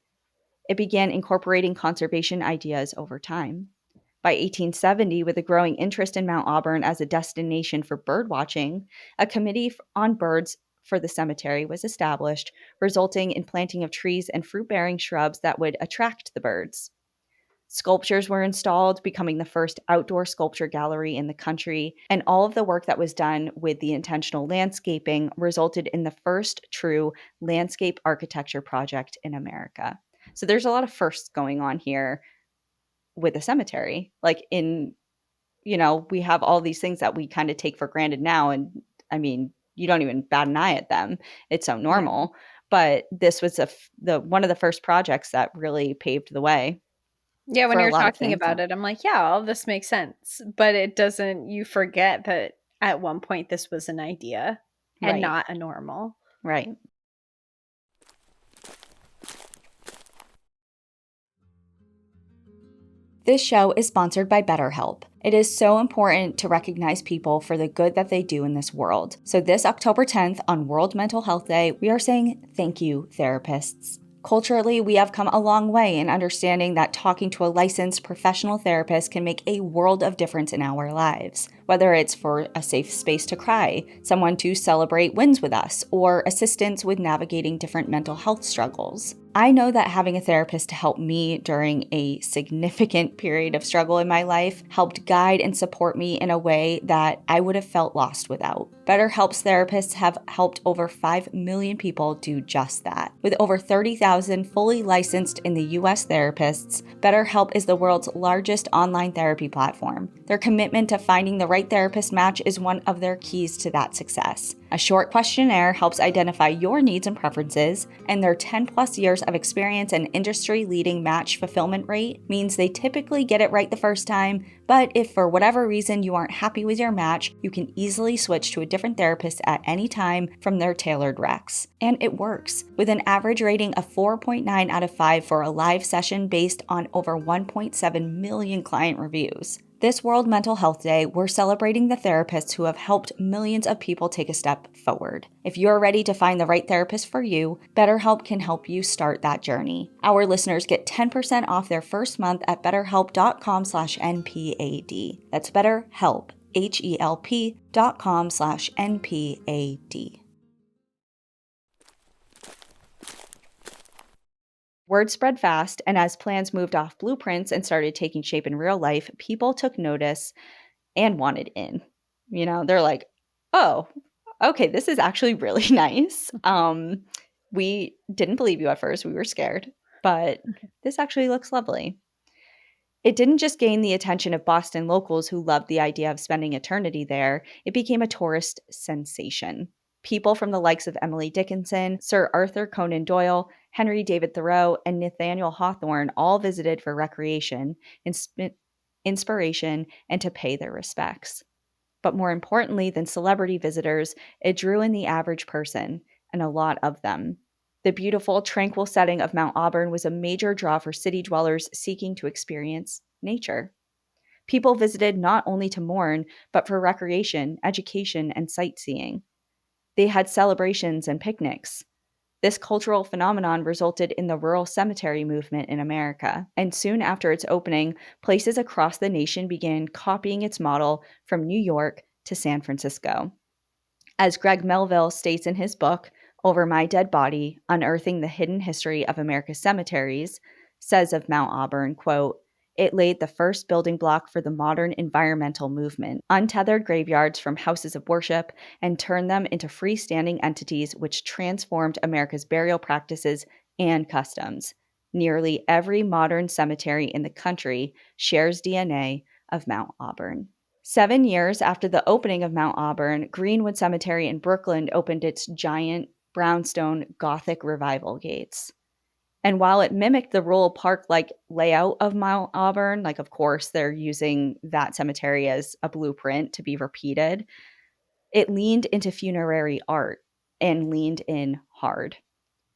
Speaker 1: It began incorporating conservation ideas over time. By 1870, with a growing interest in Mount Auburn as a destination for bird watching, a committee on birds for the cemetery was established, resulting in planting of trees and fruit-bearing shrubs that would attract the birds. Sculptures were installed, becoming the first outdoor sculpture gallery in the country, and all of the work that was done with the intentional landscaping resulted in the first true landscape architecture project in America. So there's a lot of firsts going on here with a cemetery. Like we have all these things that we kind of take for granted now, and I mean, you don't even bat an eye at them. It's so
Speaker 2: Yeah.
Speaker 1: normal. But this was the one of the first projects that really paved the way
Speaker 2: Yeah, when
Speaker 1: for a
Speaker 2: you're
Speaker 1: lot of
Speaker 2: talking
Speaker 1: things.
Speaker 2: about it, I'm like, yeah, all this makes sense. But it doesn't, you forget that at one point this was an idea and
Speaker 1: Right.
Speaker 2: not a normal.
Speaker 1: Right. This show is sponsored by BetterHelp. It is so important to recognize people for the good that they do in this world. So this October 10th on World Mental Health Day, we are saying thank you, therapists. Culturally, we have come a long way in understanding that talking to a licensed professional therapist can make a world of difference in our lives. Whether it's for a safe space to cry, someone to celebrate wins with us, or assistance with navigating different mental health struggles. I know that having a therapist to help me during a significant period of struggle in my life helped guide and support me in a way that I would have felt lost without. BetterHelp's therapists have helped over 5 million people do just that. With over 30,000 fully licensed in the US therapists, BetterHelp is the world's largest online therapy platform. Their commitment to finding the right therapist match is one of their keys to that success. A short questionnaire helps identify your needs and preferences, and their 10 plus years of experience and industry-leading match fulfillment rate means they typically get it right the first time, but if for whatever reason you aren't happy with your match, you can easily switch to a different therapist at any time from their tailored recs. And it works, with an average rating of 4.9 out of 5 for a live session based on over 1.7 million client reviews. This World Mental Health Day, we're celebrating the therapists who have helped millions of people take a step forward. If you're ready to find the right therapist for you, BetterHelp can help you start that journey. Our listeners get 10% off their first month at betterhelp.com/NPAD. That's BetterHelp, HELP.com/NPAD. Word spread fast, and as plans moved off blueprints and started taking shape in real life, people took notice and wanted in. They're like, oh, okay, this is actually really nice. We didn't believe you at first. We were scared, but this actually looks lovely. It didn't just gain the attention of Boston locals who loved the idea of spending eternity there, it became a tourist sensation. People from the likes of Emily Dickinson, Sir Arthur Conan Doyle, Henry David Thoreau, and Nathaniel Hawthorne all visited for recreation, inspiration, and to pay their respects. But more importantly than celebrity visitors, it drew in the average person, and a lot of them. The beautiful, tranquil setting of Mount Auburn was a major draw for city dwellers seeking to experience nature. People visited not only to mourn, but for recreation, education, and sightseeing. They had celebrations and picnics. This cultural phenomenon resulted in the rural cemetery movement in America, and soon after its opening, places across the nation began copying its model from New York to San Francisco. As Greg Melville states in his book, Over My Dead Body, Unearthing the Hidden History of America's Cemeteries, says of Mount Auburn, quote, it laid the first building block for the modern environmental movement, untethered graveyards from houses of worship, and turned them into freestanding entities which transformed America's burial practices and customs. Nearly every modern cemetery in the country shares DNA of Mount Auburn. 7 years after the opening of Mount Auburn, Greenwood Cemetery in Brooklyn opened its giant brownstone Gothic revival gates. And while it mimicked the rural park-like layout of Mount Auburn, like of course they're using that cemetery as a blueprint to be repeated, it leaned into funerary art and leaned in hard.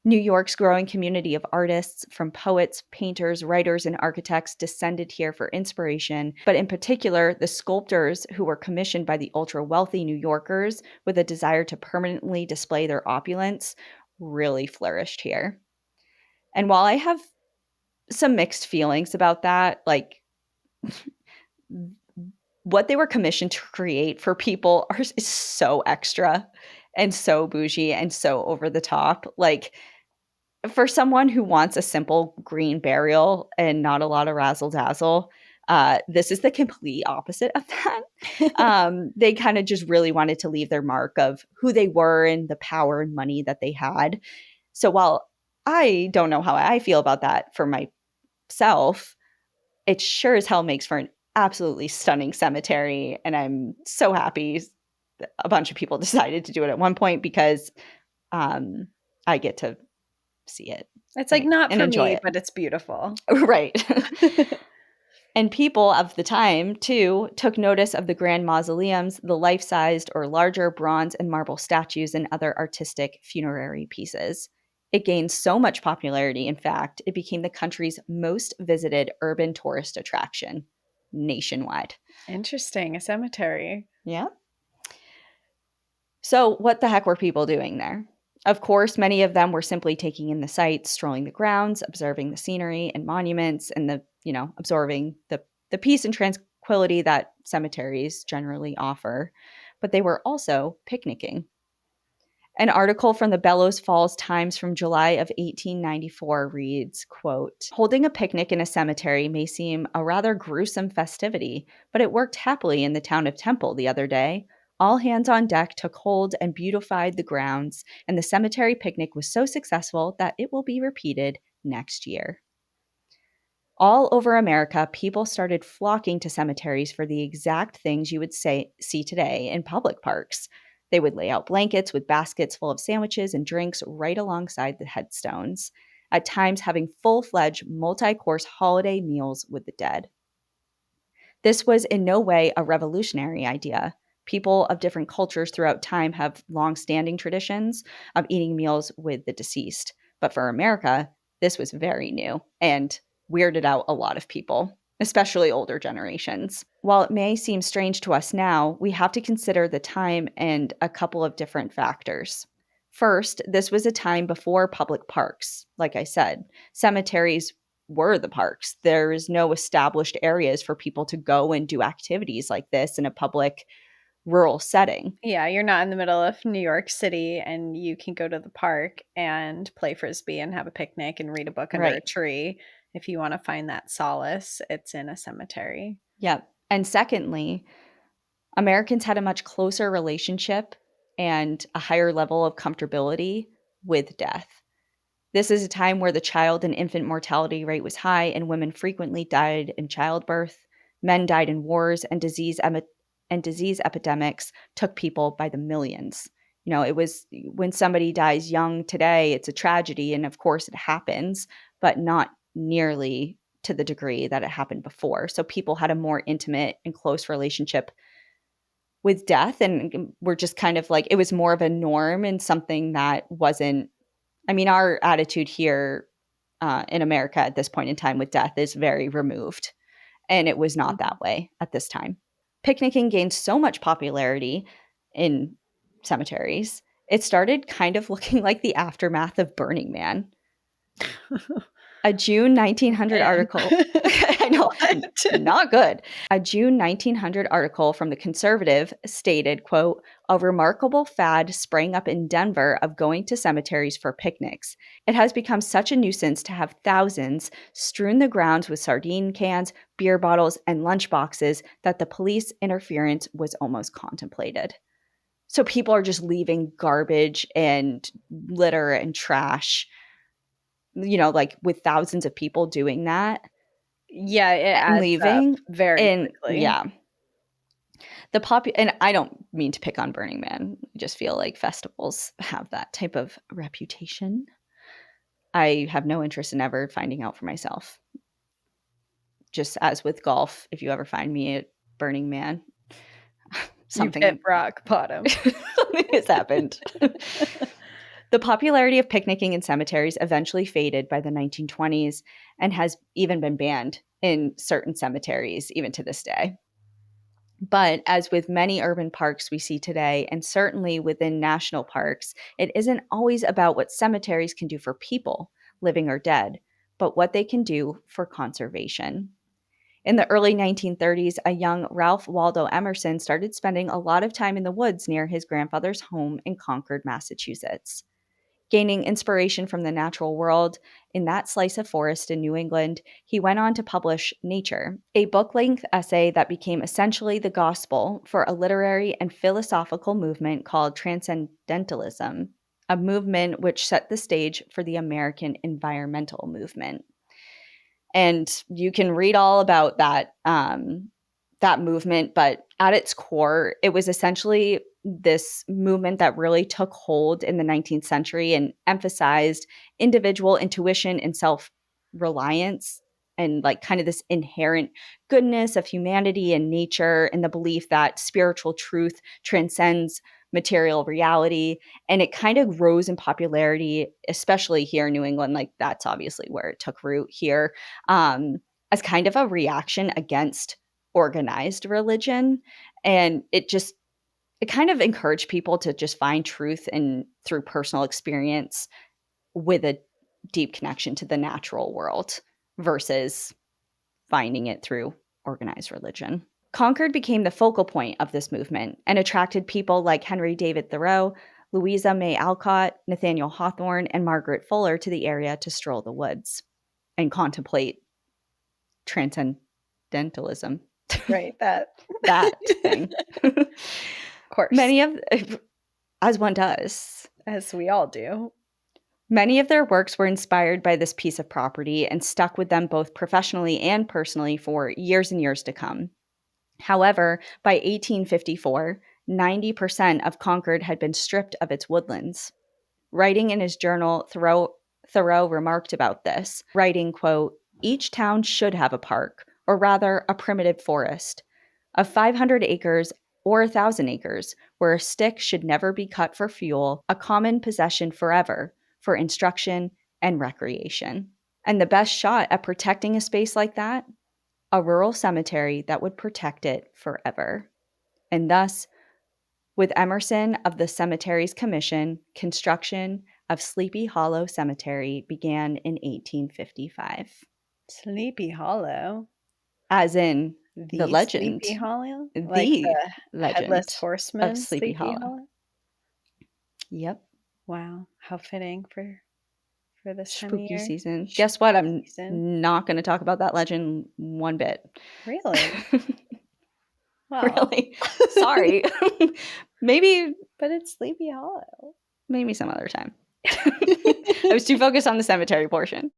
Speaker 1: New York's growing community of artists, from poets, painters, writers, and architects, descended here for inspiration, but in particular, the sculptors who were commissioned by the ultra-wealthy New Yorkers with a desire to permanently display their opulence really flourished here. And while I have some mixed feelings about that, like what they were commissioned to create for people is so extra and so bougie and so over the top. Like For someone who wants a simple green burial and not a lot of razzle dazzle, this is the complete opposite of that. They kind of just really wanted to leave their mark of who they were and the power and money that they had. So while I don't know how I feel about that for myself, it sure as hell makes for an absolutely stunning cemetery. And I'm so happy that a bunch of people decided to do it at one point because I get to see it
Speaker 2: It's like not
Speaker 1: and
Speaker 2: for
Speaker 1: enjoy
Speaker 2: me,
Speaker 1: it.
Speaker 2: but it's beautiful.
Speaker 1: Right. And people of the time, too, took notice of the grand mausoleums, the life-sized or larger bronze and marble statues, and other artistic funerary pieces. It gained so much popularity, in fact, it became the country's most visited urban tourist attraction nationwide.
Speaker 2: Interesting, a cemetery.
Speaker 1: Yeah. So, what the heck were people doing there? Of course, many of them were simply taking in the sights, strolling the grounds, observing the scenery and monuments, and absorbing the peace and tranquility that cemeteries generally offer. But they were also picnicking. An article from the Bellows Falls Times from July of 1894 reads, quote, "Holding a picnic in a cemetery may seem a rather gruesome festivity, but it worked happily in the town of Temple the other day. All hands on deck took hold and beautified the grounds, and the cemetery picnic was so successful that it will be repeated next year." All over America, people started flocking to cemeteries for the exact things you would see today in public parks. They would lay out blankets with baskets full of sandwiches and drinks right alongside the headstones, at times having full-fledged multi-course holiday meals with the dead. This was in no way a revolutionary idea. People of different cultures throughout time have long-standing traditions of eating meals with the deceased. But for America, this was very new and weirded out a lot of people, especially older generations. While it may seem strange to us now, we have to consider the time and a couple of different factors. First, this was a time before public parks. Like I said, cemeteries were the parks. There is no established areas for people to go and do activities like this in a public rural setting.
Speaker 2: Yeah, you're not in the middle of New York City and you can go to the park and play frisbee and have a picnic and read a book under a
Speaker 1: Right.
Speaker 2: tree. If you want to find that solace, it's in a cemetery.
Speaker 1: Yep. And secondly, Americans had a much closer relationship and a higher level of comfortability with death. This is a time where the child and infant mortality rate was high, and women frequently died in childbirth. Men died in wars, and disease epidemics took people by the millions. It was when somebody dies young today, it's a tragedy, and of course it happens, but not nearly to the degree that it happened before. So people had a more intimate and close relationship with death, and we're just kind of like, it was more of a norm and something that wasn't, I mean, our attitude here in America at this point in time with death is very removed, and it was not that way at this time. Picnicking gained so much popularity in cemeteries, it started kind of looking like the aftermath of Burning Man. A June 1900 article, I know, not good. A June 1900 article from The Conservative stated, quote, "A remarkable fad sprang up in Denver of going to cemeteries for picnics. It has become such a nuisance to have thousands strewn the grounds with sardine cans, beer bottles, and lunch boxes that the police interference was almost contemplated." So people are just leaving garbage and litter and trash, like with thousands of people doing that.
Speaker 2: Yeah, it
Speaker 1: And
Speaker 2: adds
Speaker 1: leaving.
Speaker 2: up very
Speaker 1: And
Speaker 2: quickly.
Speaker 1: yeah. And I don't mean to pick on Burning Man. I just feel like festivals have that type of reputation. I have no interest in ever finding out for myself. Just as with golf, if you ever find me at Burning Man,
Speaker 2: You've
Speaker 1: something
Speaker 2: hit rock bottom.
Speaker 1: has happened. The popularity of picnicking in cemeteries eventually faded by the 1920s and has even been banned in certain cemeteries, even to this day. But as with many urban parks we see today, and certainly within national parks, it isn't always about what cemeteries can do for people, living or dead, but what they can do for conservation. In the early 1930s, a young Ralph Waldo Emerson started spending a lot of time in the woods near his grandfather's home in Concord, Massachusetts. Gaining inspiration from the natural world in that slice of forest in New England, he went on to publish Nature, a book-length essay that became essentially the gospel for a literary and philosophical movement called Transcendentalism, a movement which set the stage for the American environmental movement. And you can read all about that movement, but at its core, it was essentially this movement that really took hold in the 19th century and emphasized individual intuition and self-reliance and like kind of this inherent goodness of humanity and nature and the belief that spiritual truth transcends material reality. And it kind of rose in popularity, especially here in New England. Like that's obviously where it took root here, as kind of a reaction against organized religion. And it kind of encouraged people to just find truth and through personal experience with a deep connection to the natural world versus finding it through organized religion. Concord became the focal point of this movement and attracted people like Henry David Thoreau, Louisa May Alcott, Nathaniel Hawthorne, and Margaret Fuller to the area to stroll the woods and contemplate transcendentalism.
Speaker 2: Right, that
Speaker 1: thing.
Speaker 2: Of course.
Speaker 1: As one does.
Speaker 2: As we all do.
Speaker 1: Many of their works were inspired by this piece of property and stuck with them both professionally and personally for years and years to come. However, by 1854, 90% of Concord had been stripped of its woodlands. Writing in his journal, Thoreau remarked about this, writing, quote, "Each town should have a park, or rather a primitive forest, of 500 acres or 1,000 acres, where a stick should never be cut for fuel, a common possession forever, for instruction and recreation." And the best shot at protecting a space like that? A rural cemetery that would protect it forever. And thus, with Emerson of the Cemeteries Commission, construction of Sleepy Hollow Cemetery began in 1855.
Speaker 2: Sleepy Hollow?
Speaker 1: As in the legend.
Speaker 2: Sleepy Hollow?
Speaker 1: The
Speaker 2: like the
Speaker 1: legend
Speaker 2: Headless Horseman
Speaker 1: of Sleepy Hollow. Yep.
Speaker 2: Wow, how fitting for this time of
Speaker 1: Spooky
Speaker 2: year.
Speaker 1: season. Guess what? I'm not going to talk about that legend one bit.
Speaker 2: Really? Wow.
Speaker 1: Really? Sorry. Maybe.
Speaker 2: But it's Sleepy Hollow.
Speaker 1: Maybe some other time. I was too focused on the cemetery portion.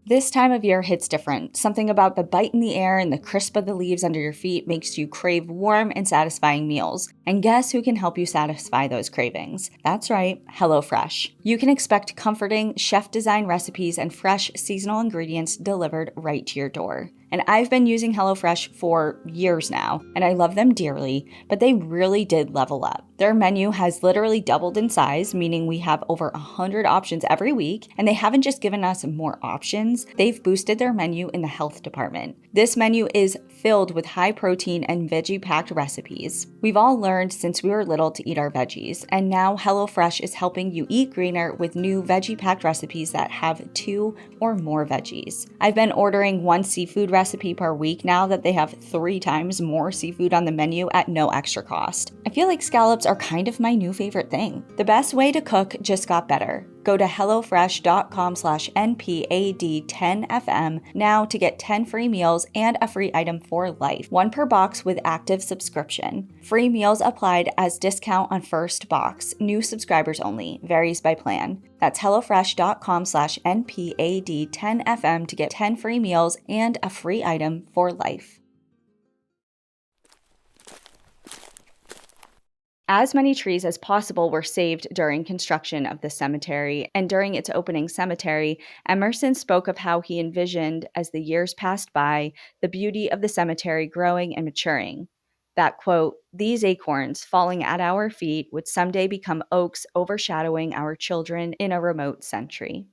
Speaker 1: This time of year hits different. Something about the bite in the air and the crisp of the leaves under your feet makes you crave warm and satisfying meals. And guess who can help you satisfy those cravings? That's right, HelloFresh. You can expect comforting, chef-designed recipes and fresh seasonal ingredients delivered right to your door. And I've been using HelloFresh for years now, and I love them dearly, but they really did level up. Their menu has literally doubled in size, meaning we have over 100 options every week, and they haven't just given us more options, they've boosted their menu in the health department. This menu is filled with high protein and veggie-packed recipes. We've all learned since we were little to eat our veggies, and now HelloFresh is helping you eat greener with new veggie-packed recipes that have 2 or more veggies. I've been ordering one seafood recipe per week now that they have 3 times more seafood on the menu at no extra cost. I feel like scallops are kind of my new favorite thing. The best way to cook just got better. Go to hellofresh.com/NPAD10FM now to get 10 free meals and a free item for life. 1 per box with active subscription. Free meals applied as discount on first box. New subscribers only. Varies by plan. That's hellofresh.com/NPAD10FM to get 10 free meals and a free item for life. As many trees as possible were saved during construction of the cemetery, and during its opening cemetery, Emerson spoke of how he envisioned, as the years passed by, the beauty of the cemetery growing and maturing. That, quote, "These acorns falling at our feet would someday become oaks overshadowing our children in a remote century."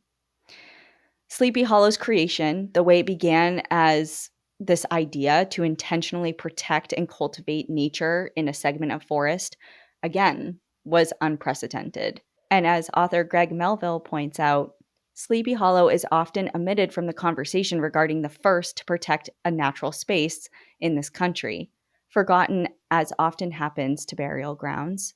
Speaker 1: Sleepy Hollow's creation, the way it began as this idea to intentionally protect and cultivate nature in a segment of forest, again, was unprecedented. And as author Greg Melville points out, Sleepy Hollow is often omitted from the conversation regarding the first to protect a natural space in this country. forgotten as often happens to burial grounds.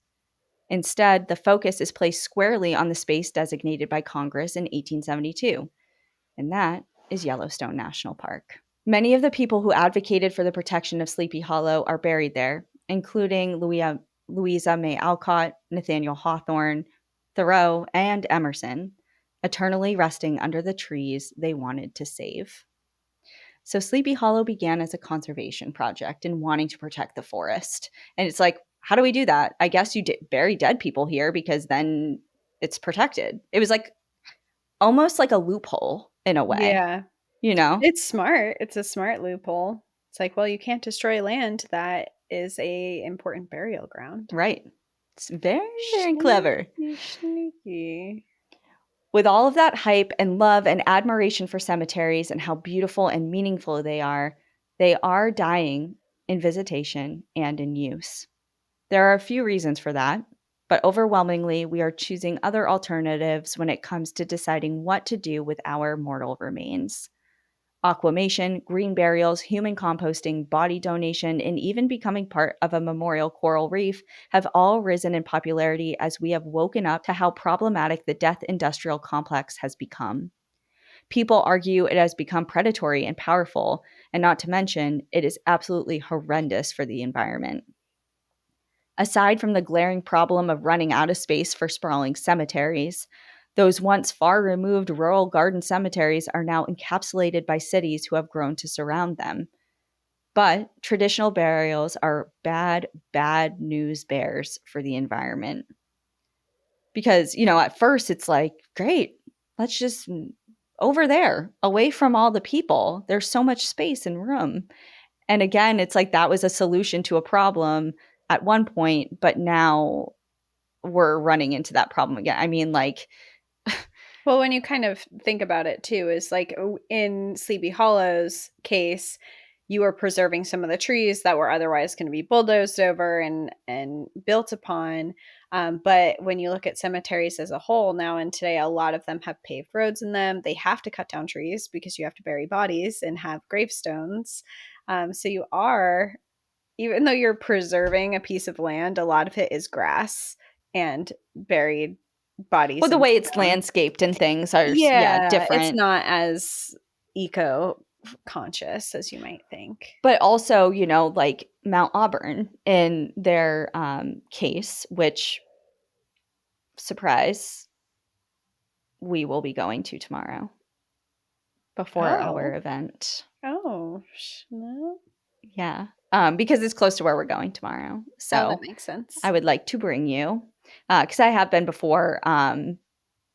Speaker 1: Instead, the focus is placed squarely on the space designated by Congress in 1872, and that is Yellowstone National Park. Many of the people who advocated for the protection of Sleepy Hollow are buried there, including Louisa May Alcott, Nathaniel Hawthorne, Thoreau, and Emerson, eternally resting under the trees they wanted to save. So Sleepy Hollow began as a conservation project and wanting to protect the forest. And it's like, how do we do that? I guess you bury dead people here because then it's protected. It was like almost like a loophole in a way,
Speaker 2: Yeah.
Speaker 1: you know?
Speaker 2: It's smart. It's a smart loophole. It's like, well, you can't destroy land that is a important burial ground.
Speaker 1: Right. It's very, very clever.
Speaker 2: Sneaky.
Speaker 1: With all of that hype and love and admiration for cemeteries and how beautiful and meaningful they are dying in visitation and in use. There are a few reasons for that, but overwhelmingly, we are choosing other alternatives when it comes to deciding what to do with our mortal remains. Aquamation, green burials, human composting, body donation, and even becoming part of a memorial coral reef have all risen in popularity as we have woken up to how problematic the death industrial complex has become. People argue it has become predatory and powerful, and not to mention, it is absolutely horrendous for the environment. Aside from the glaring problem of running out of space for sprawling cemeteries, those once far removed rural garden cemeteries are now encapsulated by cities who have grown to surround them. But traditional burials are bad, bad news bears for the environment. Because, at first it's like, great, let's just over there, away from all the people. There's so much space and room. And again, it's like that was a solution to a problem at one point, but now we're running into that problem again. I mean, like,
Speaker 2: Well, when you kind of think about it too, is like in Sleepy Hollow's case, you are preserving some of the trees that were otherwise going to be bulldozed over and built upon. But when you look at cemeteries as a whole now and today, a lot of them have paved roads in them. They have to cut down trees because you have to bury bodies and have gravestones. So you are, even though you're preserving a piece of land, a lot of it is grass and buried bodies
Speaker 1: well, the
Speaker 2: and
Speaker 1: way it's
Speaker 2: stones.
Speaker 1: landscaped and things are,
Speaker 2: Yeah, it's
Speaker 1: different.
Speaker 2: not as eco conscious as you might think.
Speaker 1: But also, like Mount Auburn in their case, which, surprise, we will be going to tomorrow before our
Speaker 2: Oh.
Speaker 1: event.
Speaker 2: Oh, no.
Speaker 1: Yeah. Because it's close to where we're going tomorrow.
Speaker 2: Oh,
Speaker 1: So
Speaker 2: that makes sense.
Speaker 1: I would like to bring you, because I have been before, and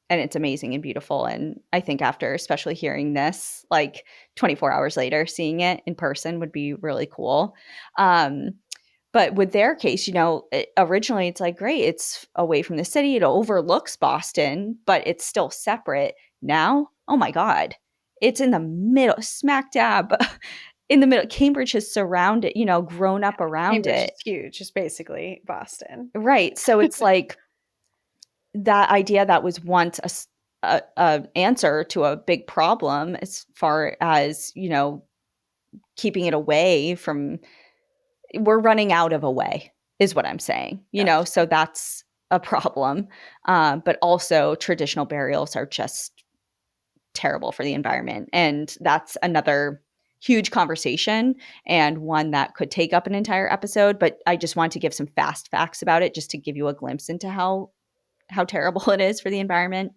Speaker 1: it's amazing and beautiful. And I think after, especially hearing this, like 24 hours later, seeing it in person would be really cool. But with their case, originally it's like, great, it's away from the city. It overlooks Boston, but it's still separate. Now, oh my God, it's in the middle, smack dab in the middle. Cambridge has surrounded, grown up around
Speaker 2: Cambridge
Speaker 1: it.
Speaker 2: is huge. It's basically Boston.
Speaker 1: Right. So it's like that idea that was once a answer to a big problem as far as, keeping it away from, we're running out of a way is what I'm saying,
Speaker 2: Gotcha.
Speaker 1: so that's a problem. But also traditional burials are just terrible for the environment. And that's another huge conversation and one that could take up an entire episode. But I just want to give some fast facts about it just to give you a glimpse into how terrible it is for the environment.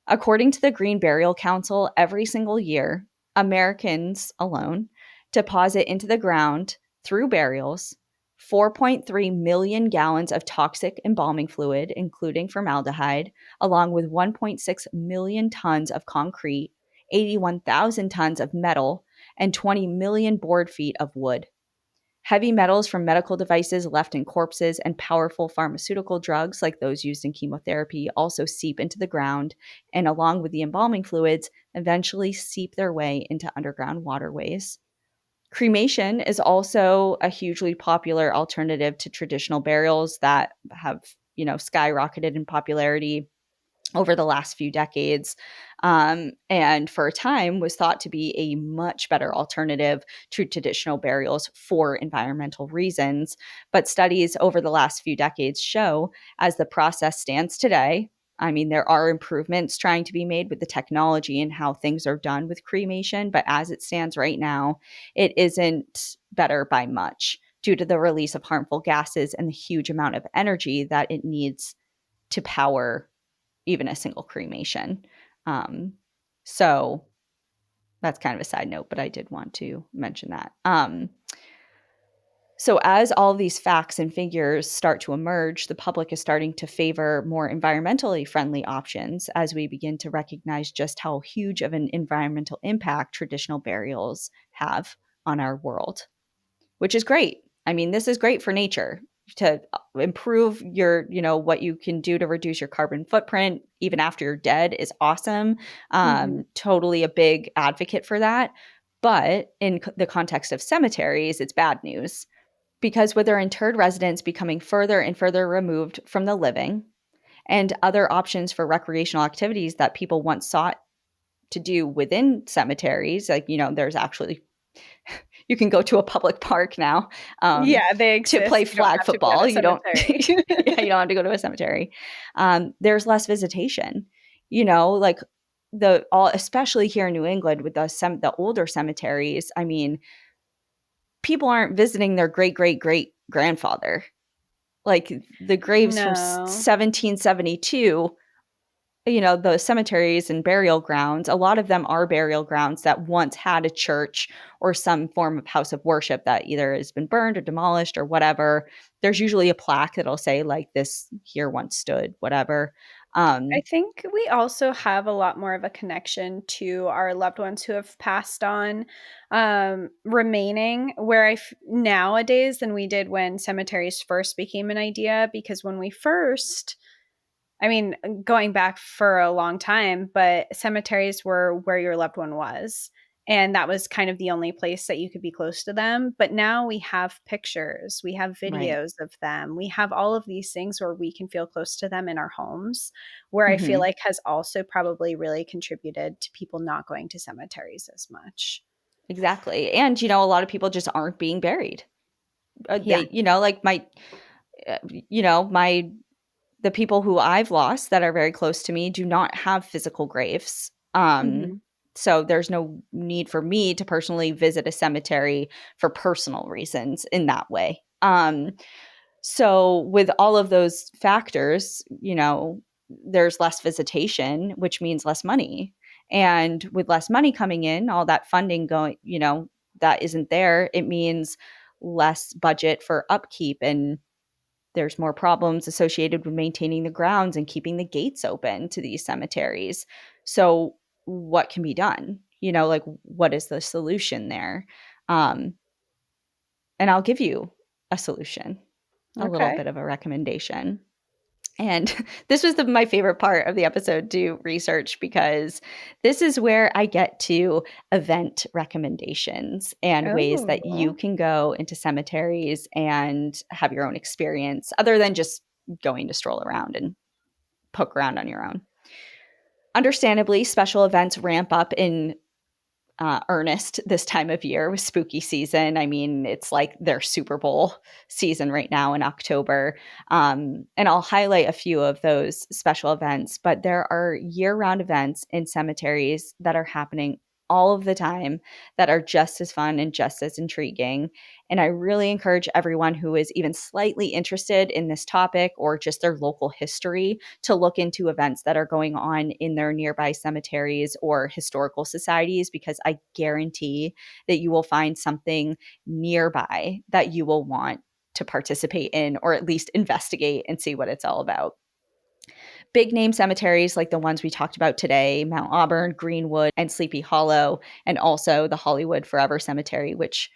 Speaker 1: According to the Green Burial Council, every single year, Americans alone deposit into the ground through burials 4.3 million gallons of toxic embalming fluid, including formaldehyde, along with 1.6 million tons of concrete, 81,000 tons of metal, and 20 million board feet of wood. Heavy metals from medical devices left in corpses and powerful pharmaceutical drugs like those used in chemotherapy also seep into the ground and, along with the embalming fluids, eventually seep their way into underground waterways. Cremation is also a hugely popular alternative to traditional burials that have, skyrocketed in popularity. over the last few decades, and for a time was thought to be a much better alternative to traditional burials for environmental reasons. But studies over the last few decades show, as the process stands today, I mean, there are improvements trying to be made with the technology and how things are done with cremation, but as it stands right now, it isn't better by much due to the release of harmful gases and the huge amount of energy that it needs to power even a single cremation. So that's kind of a side note, but I did want to mention that. So as all of these facts and figures start to emerge, the public is starting to favor more environmentally friendly options as we begin to recognize just how huge of an environmental impact traditional burials have on our world, which is great. I mean, this is great for nature to improve your, what you can do to reduce your carbon footprint even after you're dead is awesome. Totally a big advocate for that. But in the context of cemeteries, it's bad news because with their interred residents becoming further and further removed from the living and other options for recreational activities that people once sought to do within cemeteries, like, there's actually you can go to a public park now
Speaker 2: Yeah, they
Speaker 1: to
Speaker 2: exist.
Speaker 1: play
Speaker 2: You don't
Speaker 1: flag
Speaker 2: have to be at
Speaker 1: football.
Speaker 2: a
Speaker 1: You don't,
Speaker 2: cemetery.
Speaker 1: yeah, you don't have to go to a cemetery. There's less visitation. Like especially here in New England with the older cemeteries. I mean, people aren't visiting their great great great grandfather. Like the graves from
Speaker 2: No.
Speaker 1: 1772, the cemeteries and burial grounds, a lot of them are burial grounds that once had a church or some form of house of worship that either has been burned or demolished or whatever. There's usually a plaque that'll say like this here once stood, whatever.
Speaker 2: I think we also have a lot more of a connection to our loved ones who have passed on, remaining nowadays than we did when cemeteries first became an idea. Because when we first, I mean, going back for a long time, but cemeteries were where your loved one was. And that was kind of the only place that you could be close to them. But now we have pictures, we have
Speaker 1: Right.
Speaker 2: videos of them, we have all of these things where we can feel close to them in our homes, where I feel
Speaker 1: Hmm.
Speaker 2: like has also probably really contributed to people not going to cemeteries as much.
Speaker 1: Exactly. And, a lot of people just aren't being buried.
Speaker 2: Yeah.
Speaker 1: Like uh, my the people who I've lost that are very close to me do not have physical graves.
Speaker 2: Hmm.
Speaker 1: So there's no need for me to personally visit a cemetery for personal reasons in that way. So with all of those factors, there's less visitation, which means less money. And with less money coming in, all that funding going, that isn't there, it means less budget for upkeep, and there's more problems associated with maintaining the grounds and keeping the gates open to these cemeteries. So what can be done? Like what is the solution there? Um, and I'll give you a solution, a little
Speaker 2: Okay.
Speaker 1: bit of a recommendation. And this was my favorite part of the episode to research because this is where I get to event recommendations and ways that you
Speaker 2: Oh,
Speaker 1: can go into cemeteries and have your own experience other than just going to stroll around and poke around on your own. Understandably, special events ramp up in earnest this time of year with spooky season. I mean, it's like their Super Bowl season right now in October. And I'll highlight a few of those special events, but there are year round events in cemeteries that are happening all of the time that are just as fun and just as intriguing. And I really encourage everyone who is even slightly interested in this topic or just their local history to look into events that are going on in their nearby cemeteries or historical societies, because I guarantee that you will find something nearby that you will want to participate in or at least investigate and see what it's all about. Big name cemeteries like the ones we talked about today, Mount Auburn, Greenwood, and Sleepy Hollow, and also the Hollywood Forever Cemetery, which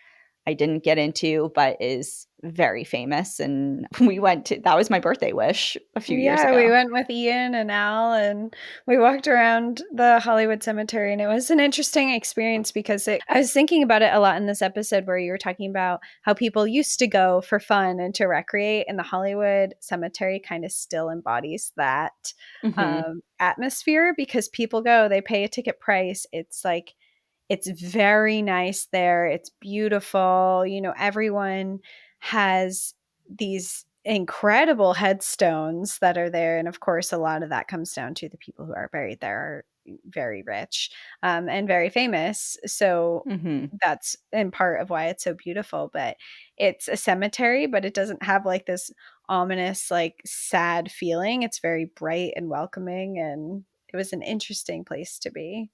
Speaker 1: I didn't get into, but is very famous. And that was my birthday wish a few years
Speaker 2: Yeah, we
Speaker 1: ago.
Speaker 2: went with Ian and Al, and we walked around the Hollywood Cemetery, and it was an interesting experience because I was thinking about it a lot in this episode where you were talking about how people used to go for fun and to recreate, and the Hollywood Cemetery kind of still embodies that
Speaker 1: Mm-hmm.
Speaker 2: atmosphere because people go, they pay a ticket price. It's like, it's very nice there. It's beautiful. You know, everyone has these incredible headstones that are there. And of course, a lot of that comes down to the people who are buried there are very rich and very famous. So
Speaker 1: Mm-hmm.
Speaker 2: that's in part of why it's so beautiful. But it's a cemetery, but it doesn't have like this ominous, like sad feeling. It's very bright and welcoming. And it was an interesting place to be.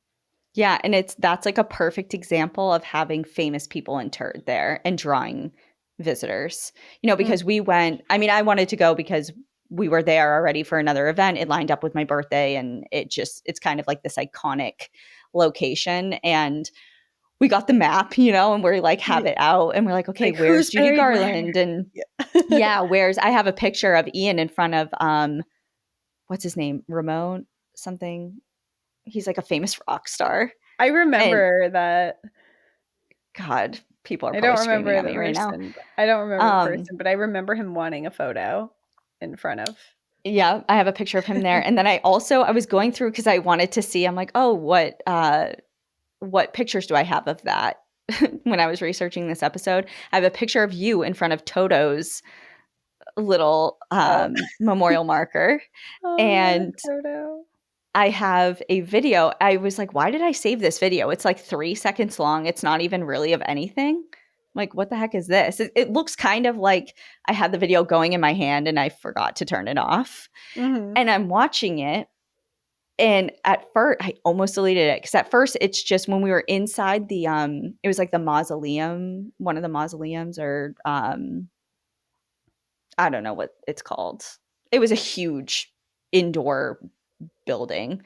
Speaker 1: Yeah, and that's like a perfect example of having famous people interred there and drawing visitors.
Speaker 2: Mm.
Speaker 1: Because I wanted to go because we were there already for another event. It lined up with my birthday, and it's kind of like this iconic location. And we got the map, and we're like, have
Speaker 2: Yeah.
Speaker 1: it out, and we're like, okay,
Speaker 2: Like,
Speaker 1: where's
Speaker 2: who's
Speaker 1: Judy
Speaker 2: buried where?
Speaker 1: Garland? And
Speaker 2: Yeah.
Speaker 1: yeah, I have a picture of Ian in front of what's his name? Ramon something. He's like a famous rock star.
Speaker 2: I
Speaker 1: And
Speaker 2: remember that.
Speaker 1: God, people are
Speaker 2: I
Speaker 1: probably
Speaker 2: don't
Speaker 1: screaming
Speaker 2: remember
Speaker 1: at
Speaker 2: the
Speaker 1: me right now.
Speaker 2: person. I don't remember the
Speaker 1: Um,
Speaker 2: person, but I remember him wanting a photo in front of.
Speaker 1: yeah, I have a picture of him there. And then I was going through because I wanted to see, I'm like, oh, what pictures do I have of that? When I was researching this episode, I have a picture of you in front of Toto's little
Speaker 2: Oh,
Speaker 1: memorial marker.
Speaker 2: oh yeah,
Speaker 1: And
Speaker 2: Toto.
Speaker 1: I have a video. I was like, why did I save this video? It's like 3 seconds long. It's not even really of anything. Like, what the heck is this? It looks kind of like I had the video going in my hand and I forgot to turn it off.
Speaker 2: Mm-hmm.
Speaker 1: And I'm watching it. And at first, I almost deleted it because at first it's just when we were inside it was like the mausoleum, one of the mausoleums, or I don't know what it's called. It was a huge indoor building,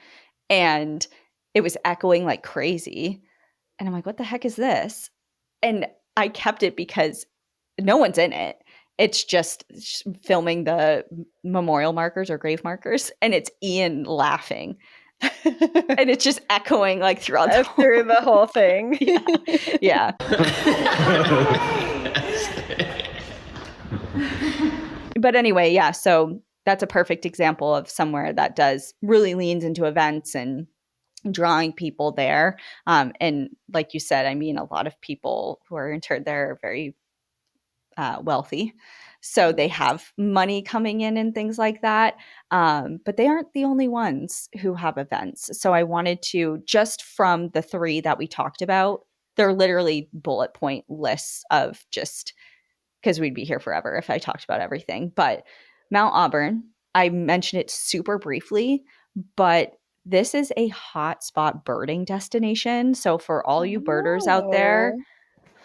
Speaker 1: and it was echoing like crazy. And I'm like, what the heck is this? And I kept it because no one's in it. It's just filming the memorial markers or grave markers, and it's Ian laughing. And it's just echoing like throughout the whole
Speaker 2: Through the whole thing.
Speaker 1: Yeah. Yeah. But anyway, yeah, so that's a perfect example of somewhere that does really leans into events and drawing people there. And like you said, I mean, a lot of people who are interred there are very wealthy. So they
Speaker 2: Yes.
Speaker 1: have money coming in and things like that. But they aren't the only ones who have events. So I wanted to, just from the three that we talked about, they're literally bullet point lists of just because we'd be here forever if I talked about everything. But Mount Auburn, I mentioned it super briefly, but this is a hotspot birding destination. So for all you birders out there,
Speaker 2: Oh,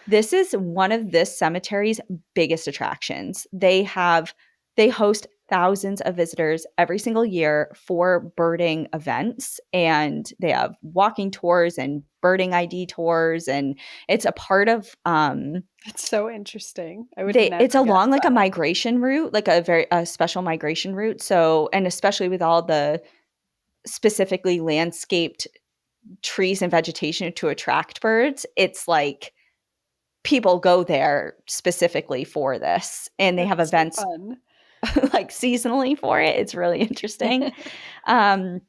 Speaker 1: this is one of this cemetery's biggest attractions. They host thousands of visitors every single year for birding events, and they have walking tours and birding ID tours, and it's a part of
Speaker 2: that's so interesting. I would never
Speaker 1: it's
Speaker 2: guess
Speaker 1: along like a
Speaker 2: that.
Speaker 1: migration route, like a special migration route. So, and especially with all the specifically landscaped trees and vegetation to attract birds, it's like people go there specifically for this, and they have
Speaker 2: That's so
Speaker 1: events
Speaker 2: fun.
Speaker 1: like seasonally for it. It's really interesting. um,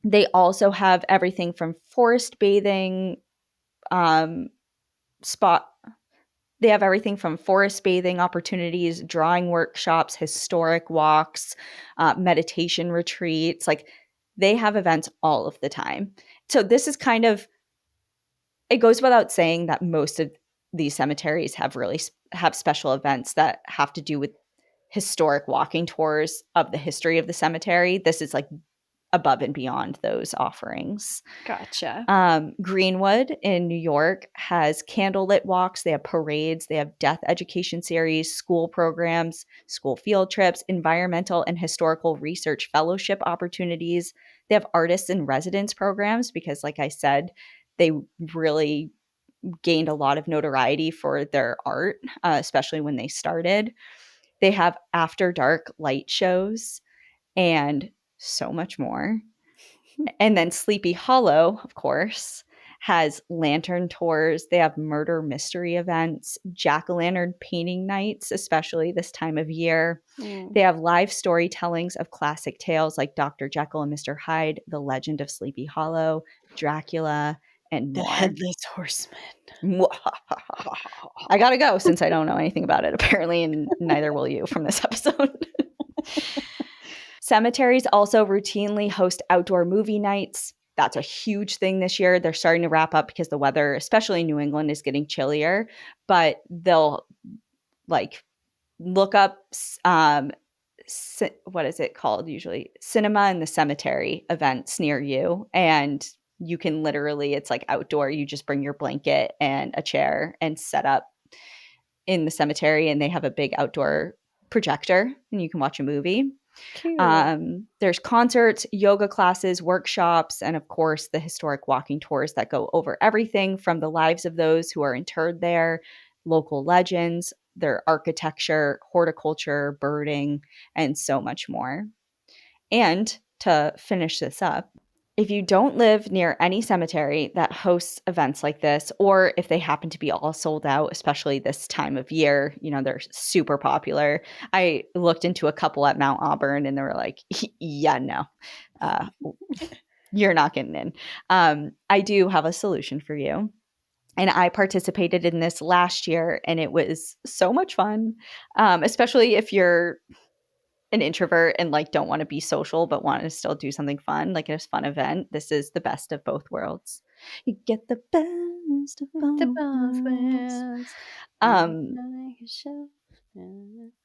Speaker 1: they also have everything from forest bathing um, spot they have everything from forest bathing opportunities, drawing workshops, historic walks, meditation retreats. Like, they have events all of the time. So this is kind of, it goes without saying that most of these cemeteries have special events that have to do with historic walking tours of the history of the cemetery. This is like above and beyond those offerings.
Speaker 2: Gotcha.
Speaker 1: Greenwood in New York has candlelit walks. They have parades. They have death education series, school programs, school field trips, environmental and historical research fellowship opportunities. They have artists in residence programs because, like I said, they really gained a lot of notoriety for their art, especially when they started. They have after dark light shows and so much more. And then Sleepy Hollow, of course, has lantern tours. They have murder mystery events, jack-o'-lantern painting nights, especially this time of year. They have live storytellings of classic tales like Dr. Jekyll and Mr. Hyde, The Legend of Sleepy Hollow, Dracula, and
Speaker 2: The
Speaker 1: more.
Speaker 2: Headless Horseman.
Speaker 1: I gotta go since I don't know anything about it, apparently, and neither will you from this episode. Cemeteries also routinely host outdoor movie nights. That's a huge thing this year. They're starting to wrap up because the weather, especially in New England, is getting chillier. But they'll like look up what is it called usually? Cinema in the Cemetery events near you. And you can literally, it's like outdoor. You just bring your blanket and a chair and set up in the cemetery, and they have a big outdoor projector and you can watch a movie.
Speaker 2: Cute.
Speaker 1: There's concerts, yoga classes, workshops, and of course the historic walking tours that go over everything from the lives of those who are interred there, local legends, their architecture, horticulture, birding, and so much more. And to finish this up, if you don't live near any cemetery that hosts events like this, or if they happen to be all sold out, especially this time of year, they're super popular. I looked into a couple at Mount Auburn and they were like, yeah, no, you're not getting in. I do have a solution for you. And I participated in this last year and it was so much fun, especially if you're an introvert and don't want to be social but want to still do something fun, like a fun event. This is the best of both worlds. You get the best of both worlds.
Speaker 2: I don't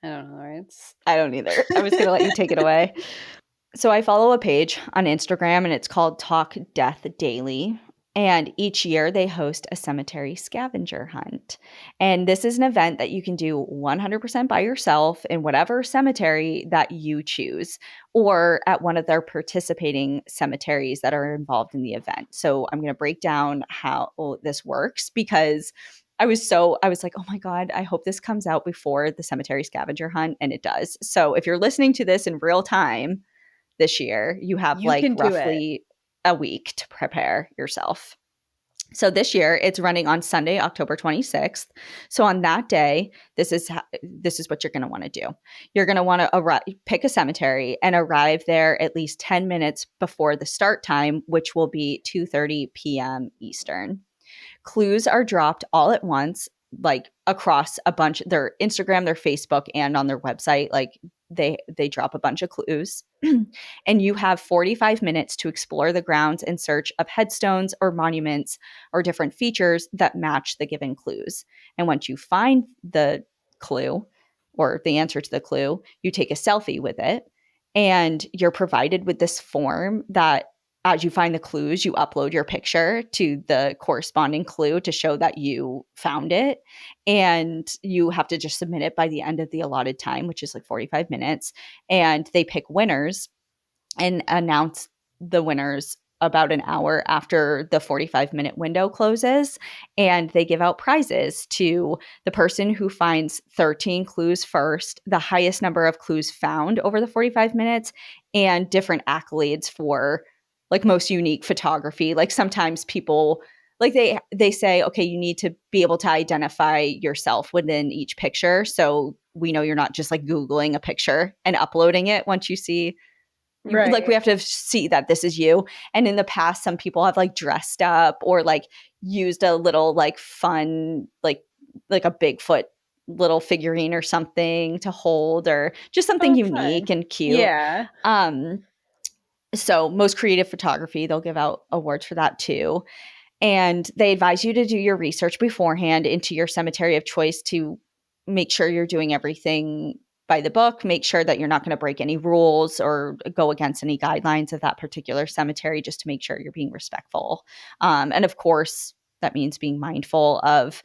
Speaker 2: know, right?
Speaker 1: I don't either. I was gonna let you take it away. So I follow a page on Instagram and it's called Talk Death Daily. And each year they host a cemetery scavenger hunt. And this is an event that you can do 100% by yourself in whatever cemetery that you choose, or at one of their participating cemeteries that are involved in the event. So I'm going to break down how this works because I was like, oh my God, I hope this comes out before the cemetery scavenger hunt. And it does. So if you're listening to this in real time this year, you have roughly a week to prepare yourself. So this year it's running on Sunday, October 26th. So on that day, this is what you're going to want to do. You're going to want to pick a cemetery and arrive there at least 10 minutes before the start time, which will be 2:30 p.m. Eastern. Clues are dropped all at once, across a bunch, their Instagram, their Facebook, and on their website. They drop a bunch of clues and you have 45 minutes to explore the grounds in search of headstones or monuments or different features that match the given clues. And once you find the clue or the answer to the clue, you take a selfie with it and you're provided with this form that as you find the clues, you upload your picture to the corresponding clue to show that you found it. And you have to just submit it by the end of the allotted time, which is 45 minutes. And they pick winners and announce the winners about an hour after the 45-minute window closes. And they give out prizes to the person who finds 13 clues first, the highest number of clues found over the 45 minutes, and different accolades for most unique photography. Sometimes people they say, okay, you need to be able to identify yourself within each picture. So we know you're not just Googling a picture and uploading it once you see,
Speaker 2: right.
Speaker 1: We have to see that this is you. And in the past, some people have dressed up or used a little fun, like a Bigfoot little figurine or something to hold, or just something unique
Speaker 2: fun.
Speaker 1: and cute.
Speaker 2: Yeah.
Speaker 1: So most creative photography, they'll give out awards for that too. And they advise you to do your research beforehand into your cemetery of choice to make sure you're doing everything by the book, make sure that you're not going to break any rules or go against any guidelines of that particular cemetery, just to make sure you're being respectful. And of course, that means being mindful of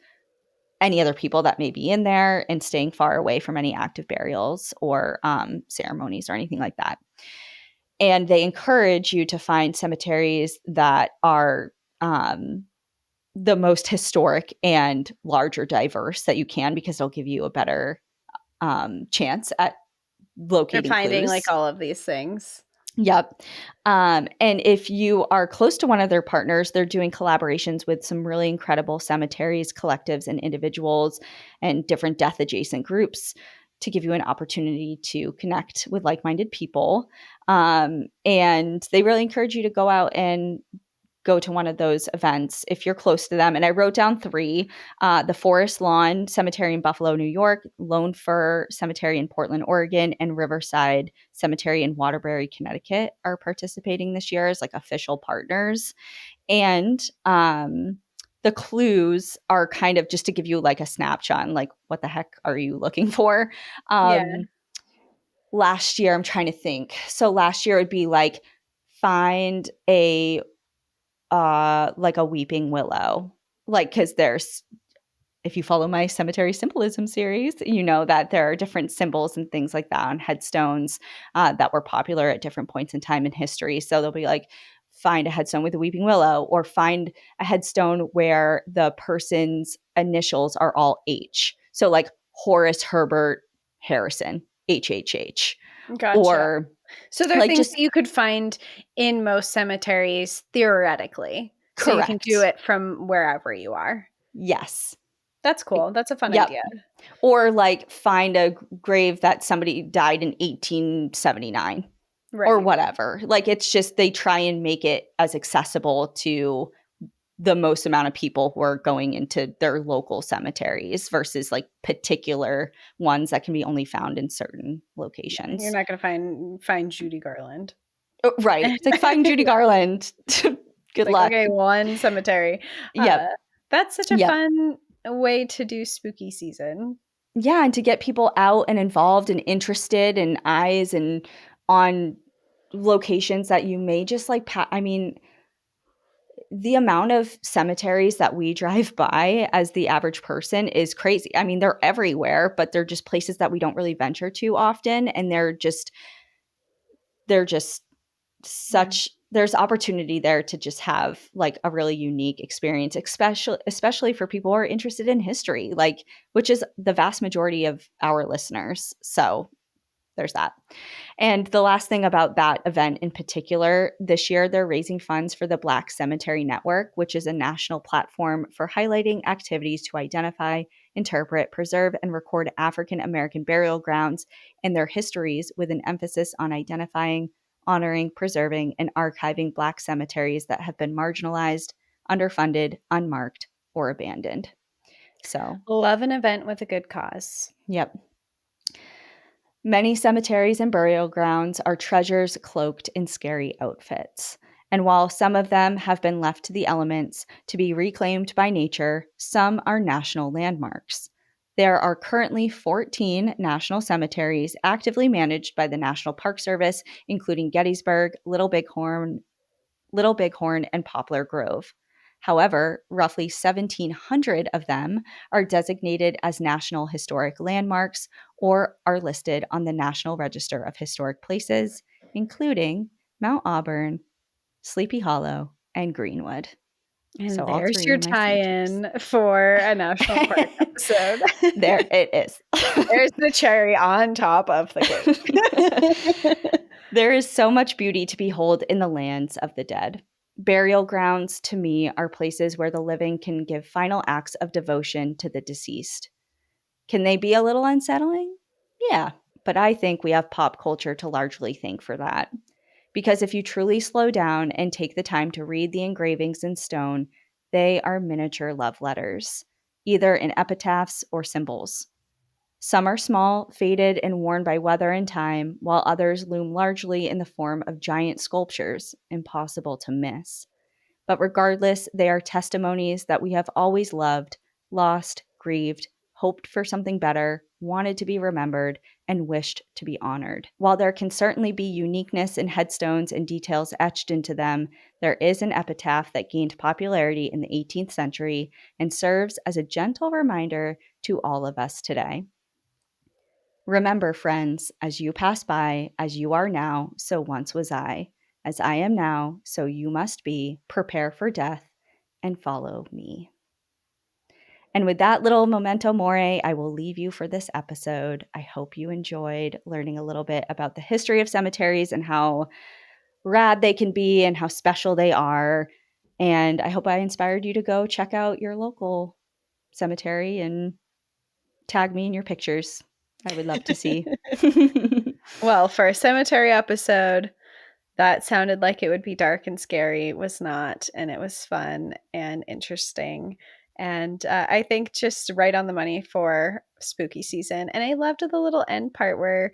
Speaker 1: any other people that may be in there and staying far away from any active burials or ceremonies or anything like that. And they encourage you to find cemeteries that are the most historic and larger diverse that you can, because it'll give you a better chance at
Speaker 2: They're
Speaker 1: locating
Speaker 2: finding like
Speaker 1: clues.
Speaker 2: all of these things.
Speaker 1: Yep. And if you are close to one of their partners, they're doing collaborations with some really incredible cemeteries, collectives, and individuals and different death adjacent groups to give you an opportunity to connect with like minded people. And they really encourage you to go out and go to one of those events if you're close to them. And I wrote down 3: the Forest Lawn Cemetery in Buffalo, New York, Lone Fir Cemetery in Portland, Oregon, and Riverside Cemetery in Waterbury, Connecticut are participating this year as like official partners. And the clues are kind of just to give you like a snapshot and like, what the heck are you looking for?
Speaker 2: Yeah.
Speaker 1: Last year, I'm trying to think. So last year it would be like, find a like a weeping willow, like, because there's, if you follow my cemetery symbolism series, you know that there are different symbols and things like that on headstones that were popular at different points in time in history. So they'll be like, find a headstone with a weeping willow, or find a headstone where the person's initials are all H. So like Horace Herbert Harrison, HHH.
Speaker 2: Gotcha.
Speaker 1: Or
Speaker 2: So there are
Speaker 1: like
Speaker 2: things
Speaker 1: just
Speaker 2: that you could find in most cemeteries theoretically. So you can do
Speaker 1: correct.
Speaker 2: it from wherever you are.
Speaker 1: Yes.
Speaker 2: That's cool. That's a fun
Speaker 1: Yep.
Speaker 2: idea.
Speaker 1: Or like find a grave that somebody died in 1879 or
Speaker 2: Right.
Speaker 1: whatever. Like, it's just they try and make it as accessible to the most amount of people who are going into their local cemeteries versus like particular ones that can be only found in certain
Speaker 2: You're
Speaker 1: locations.
Speaker 2: not going to find Judy Garland.
Speaker 1: Right. It's like, find Judy Garland. Good
Speaker 2: Like,
Speaker 1: luck.
Speaker 2: okay, one cemetery.
Speaker 1: Yep.
Speaker 2: That's such a
Speaker 1: Yep.
Speaker 2: fun way to do spooky season.
Speaker 1: Yeah, and to get people out and involved and interested and eyes and on locations that you may just like I mean, the amount of cemeteries that we drive by as the average person is crazy. I mean, they're everywhere, but they're just places that we don't really venture to often, and they're just such there's opportunity there to just have like a really unique experience, especially for people who are interested in history, like, which is the vast majority of our listeners. So there's that. And the last thing about that event in particular, this year they're raising funds for the Black Cemetery Network, which is a national platform for highlighting activities to identify, interpret, preserve, and record African American burial grounds and their histories, with an emphasis on identifying, honoring, preserving, and archiving Black cemeteries that have been marginalized, underfunded, unmarked, or abandoned. So,
Speaker 2: Love an event with a good cause.
Speaker 1: yep. Many cemeteries and burial grounds are treasures cloaked in scary outfits. And while some of them have been left to the elements to be reclaimed by nature, some are national landmarks. There are currently 14 national cemeteries actively managed by the National Park Service, including Gettysburg, Little Bighorn, and Poplar Grove. However, roughly 1,700 of them are designated as National Historic Landmarks or are listed on the National Register of Historic Places, including Mount Auburn, Sleepy Hollow, and Greenwood.
Speaker 2: And
Speaker 1: So all
Speaker 2: there's
Speaker 1: 3
Speaker 2: your
Speaker 1: of my cemeteries.
Speaker 2: tie-in for a national park episode.
Speaker 1: There it is.
Speaker 2: There's the cherry on top of the cake.
Speaker 1: There is so much beauty to behold in the lands of the dead. Burial grounds, to me, are places where the living can give final acts of devotion to the deceased. Can they be a little unsettling? Yeah, but I think we have pop culture to largely thank for that. Because if you truly slow down and take the time to read the engravings in stone, they are miniature love letters, either in epitaphs or symbols. Some are small, faded, and worn by weather and time, while others loom largely in the form of giant sculptures, impossible to miss. But regardless, they are testimonies that we have always loved, lost, grieved, hoped for something better, wanted to be remembered, and wished to be honored. While there can certainly be uniqueness in headstones and details etched into them, there is an epitaph that gained popularity in the 18th century and serves as a gentle reminder to all of us today. Remember, friends, as you pass by, as you are now, so once was I. As I am now, so you must be. Prepare for death and follow me. And with that little memento mori, I will leave you for this episode. I hope you enjoyed learning a little bit about the history of cemeteries and how rad they can be and how special they are. And I hope I inspired you to go check out your local cemetery and tag me in your pictures. I would love to see.
Speaker 2: Well, for a cemetery episode, that sounded like it would be dark and scary. It was not, and it was fun and interesting. And I think just right on the money for spooky season. And I loved the little end part where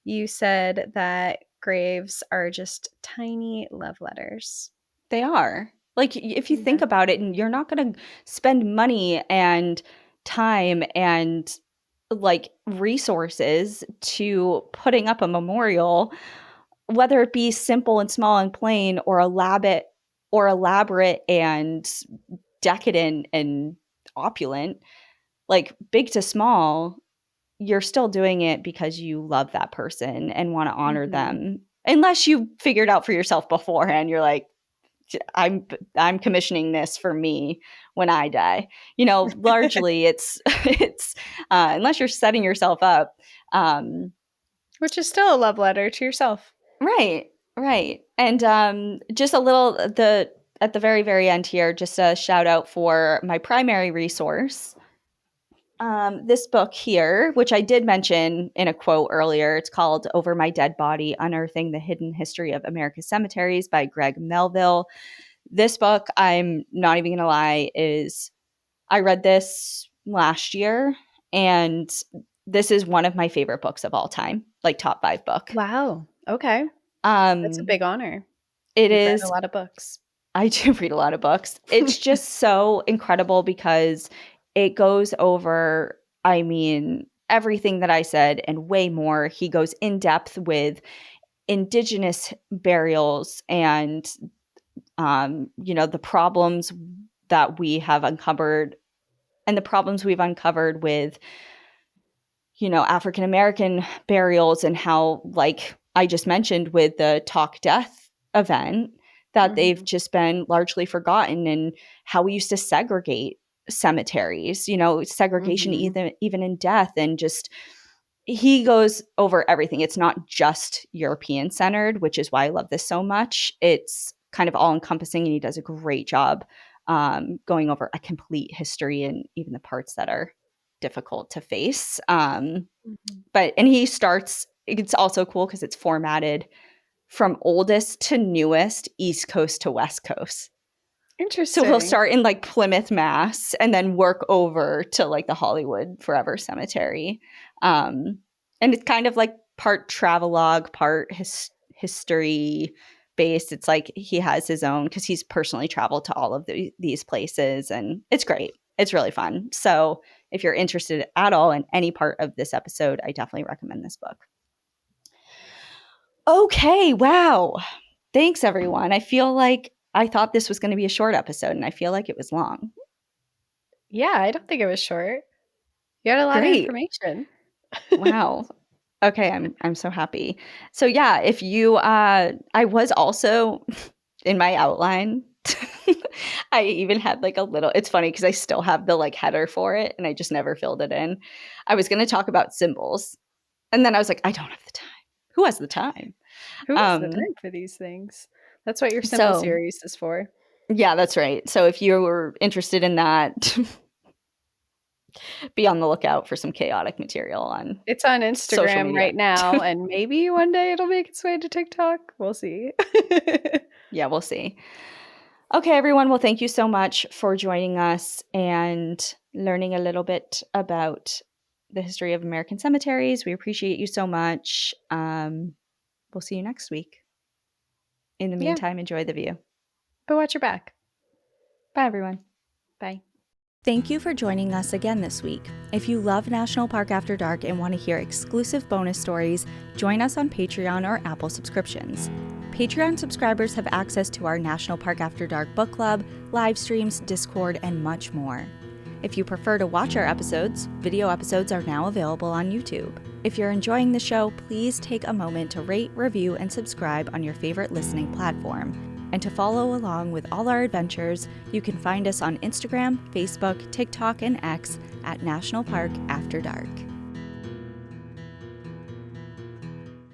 Speaker 2: you said that graves are just tiny love letters.
Speaker 1: They are. Like, if you think about it, and you're not going to spend money and time and like resources to putting up a memorial, whether it be simple and small and plain or elaborate and decadent and opulent, like big to small, you're still doing it because you love that person and want to honor them. Unless you figured out for yourself beforehand, you're like, I'm commissioning this for me when I die. Largely it's unless you're setting yourself up,
Speaker 2: which is still a love letter to yourself.
Speaker 1: Right. And just a little at the very, very end here, just a shout out for my primary resource. This book here, which I did mention in a quote earlier, it's called Over My Dead Body, Unearthing the Hidden History of America's Cemeteries by Greg Melville. This book, I'm not even going to lie, I read this last year, and this is one of my favorite books of all time, like top 5 book.
Speaker 2: Wow. Okay. That's a big honor.
Speaker 1: It
Speaker 2: You've
Speaker 1: is
Speaker 2: read a lot of books.
Speaker 1: I do read a lot of books. It's just so incredible because it goes over, everything that I said and way more. He goes in depth with indigenous burials and, the problems that we have uncovered and the problems we've uncovered with, African American burials, and how, like I just mentioned with the Talk Death event, that they've just been largely forgotten, and how we used to segregate cemeteries, segregation even in death. And just, he goes over everything. It's not just European centered, which is why I love this so much. It's kind of all encompassing, and he does a great job going over a complete history and even the parts that are difficult to face. And he starts, it's also cool because it's formatted from oldest to newest, East Coast to West Coast.
Speaker 2: Interesting.
Speaker 1: So he'll start in like Plymouth, Mass, and then work over to like the Hollywood Forever Cemetery. And it's kind of like part travelogue, part history based. It's like he has his own, because he's personally traveled to all of these places, and it's great. It's really fun. So if you're interested at all in any part of this episode, I definitely recommend this book. Okay, wow. Thanks, everyone. I feel like I thought this was going to be a short episode, and I feel like it was long.
Speaker 2: Yeah, I don't think it was short. You had a lot of information.
Speaker 1: Wow. Okay, I'm so happy. So yeah, if you I was also in my outline I even had like a little, it's funny because I still have the like header for it and I just never filled it in. I was going to talk about symbols, and then I was like, I don't have the time. Who has the time?
Speaker 2: Who has the time for these things? That's what your symbol series is for.
Speaker 1: Yeah, that's right. So if you were interested in that, be on the lookout for some chaotic material on.
Speaker 2: It's on Instagram right now, and maybe one day it'll make its way to TikTok. We'll see.
Speaker 1: Yeah, we'll see. Okay, everyone. Well, thank you so much for joining us and learning a little bit about the history of American cemeteries. We appreciate you so much. We'll see you next week. In the meantime, enjoy the view.
Speaker 2: But watch your back.
Speaker 1: Bye, everyone.
Speaker 2: Bye.
Speaker 1: Thank you for joining us again this week. If you love National Park After Dark and want to hear exclusive bonus stories, join us on Patreon or Apple subscriptions. Patreon subscribers have access to our National Park After Dark book club, live streams, Discord, and much more. If you prefer to watch our episodes, video episodes are now available on YouTube. If you're enjoying the show, please take a moment to rate, review, and subscribe on your favorite listening platform. And to follow along with all our adventures, you can find us on Instagram, Facebook, TikTok, and X at National Park After Dark.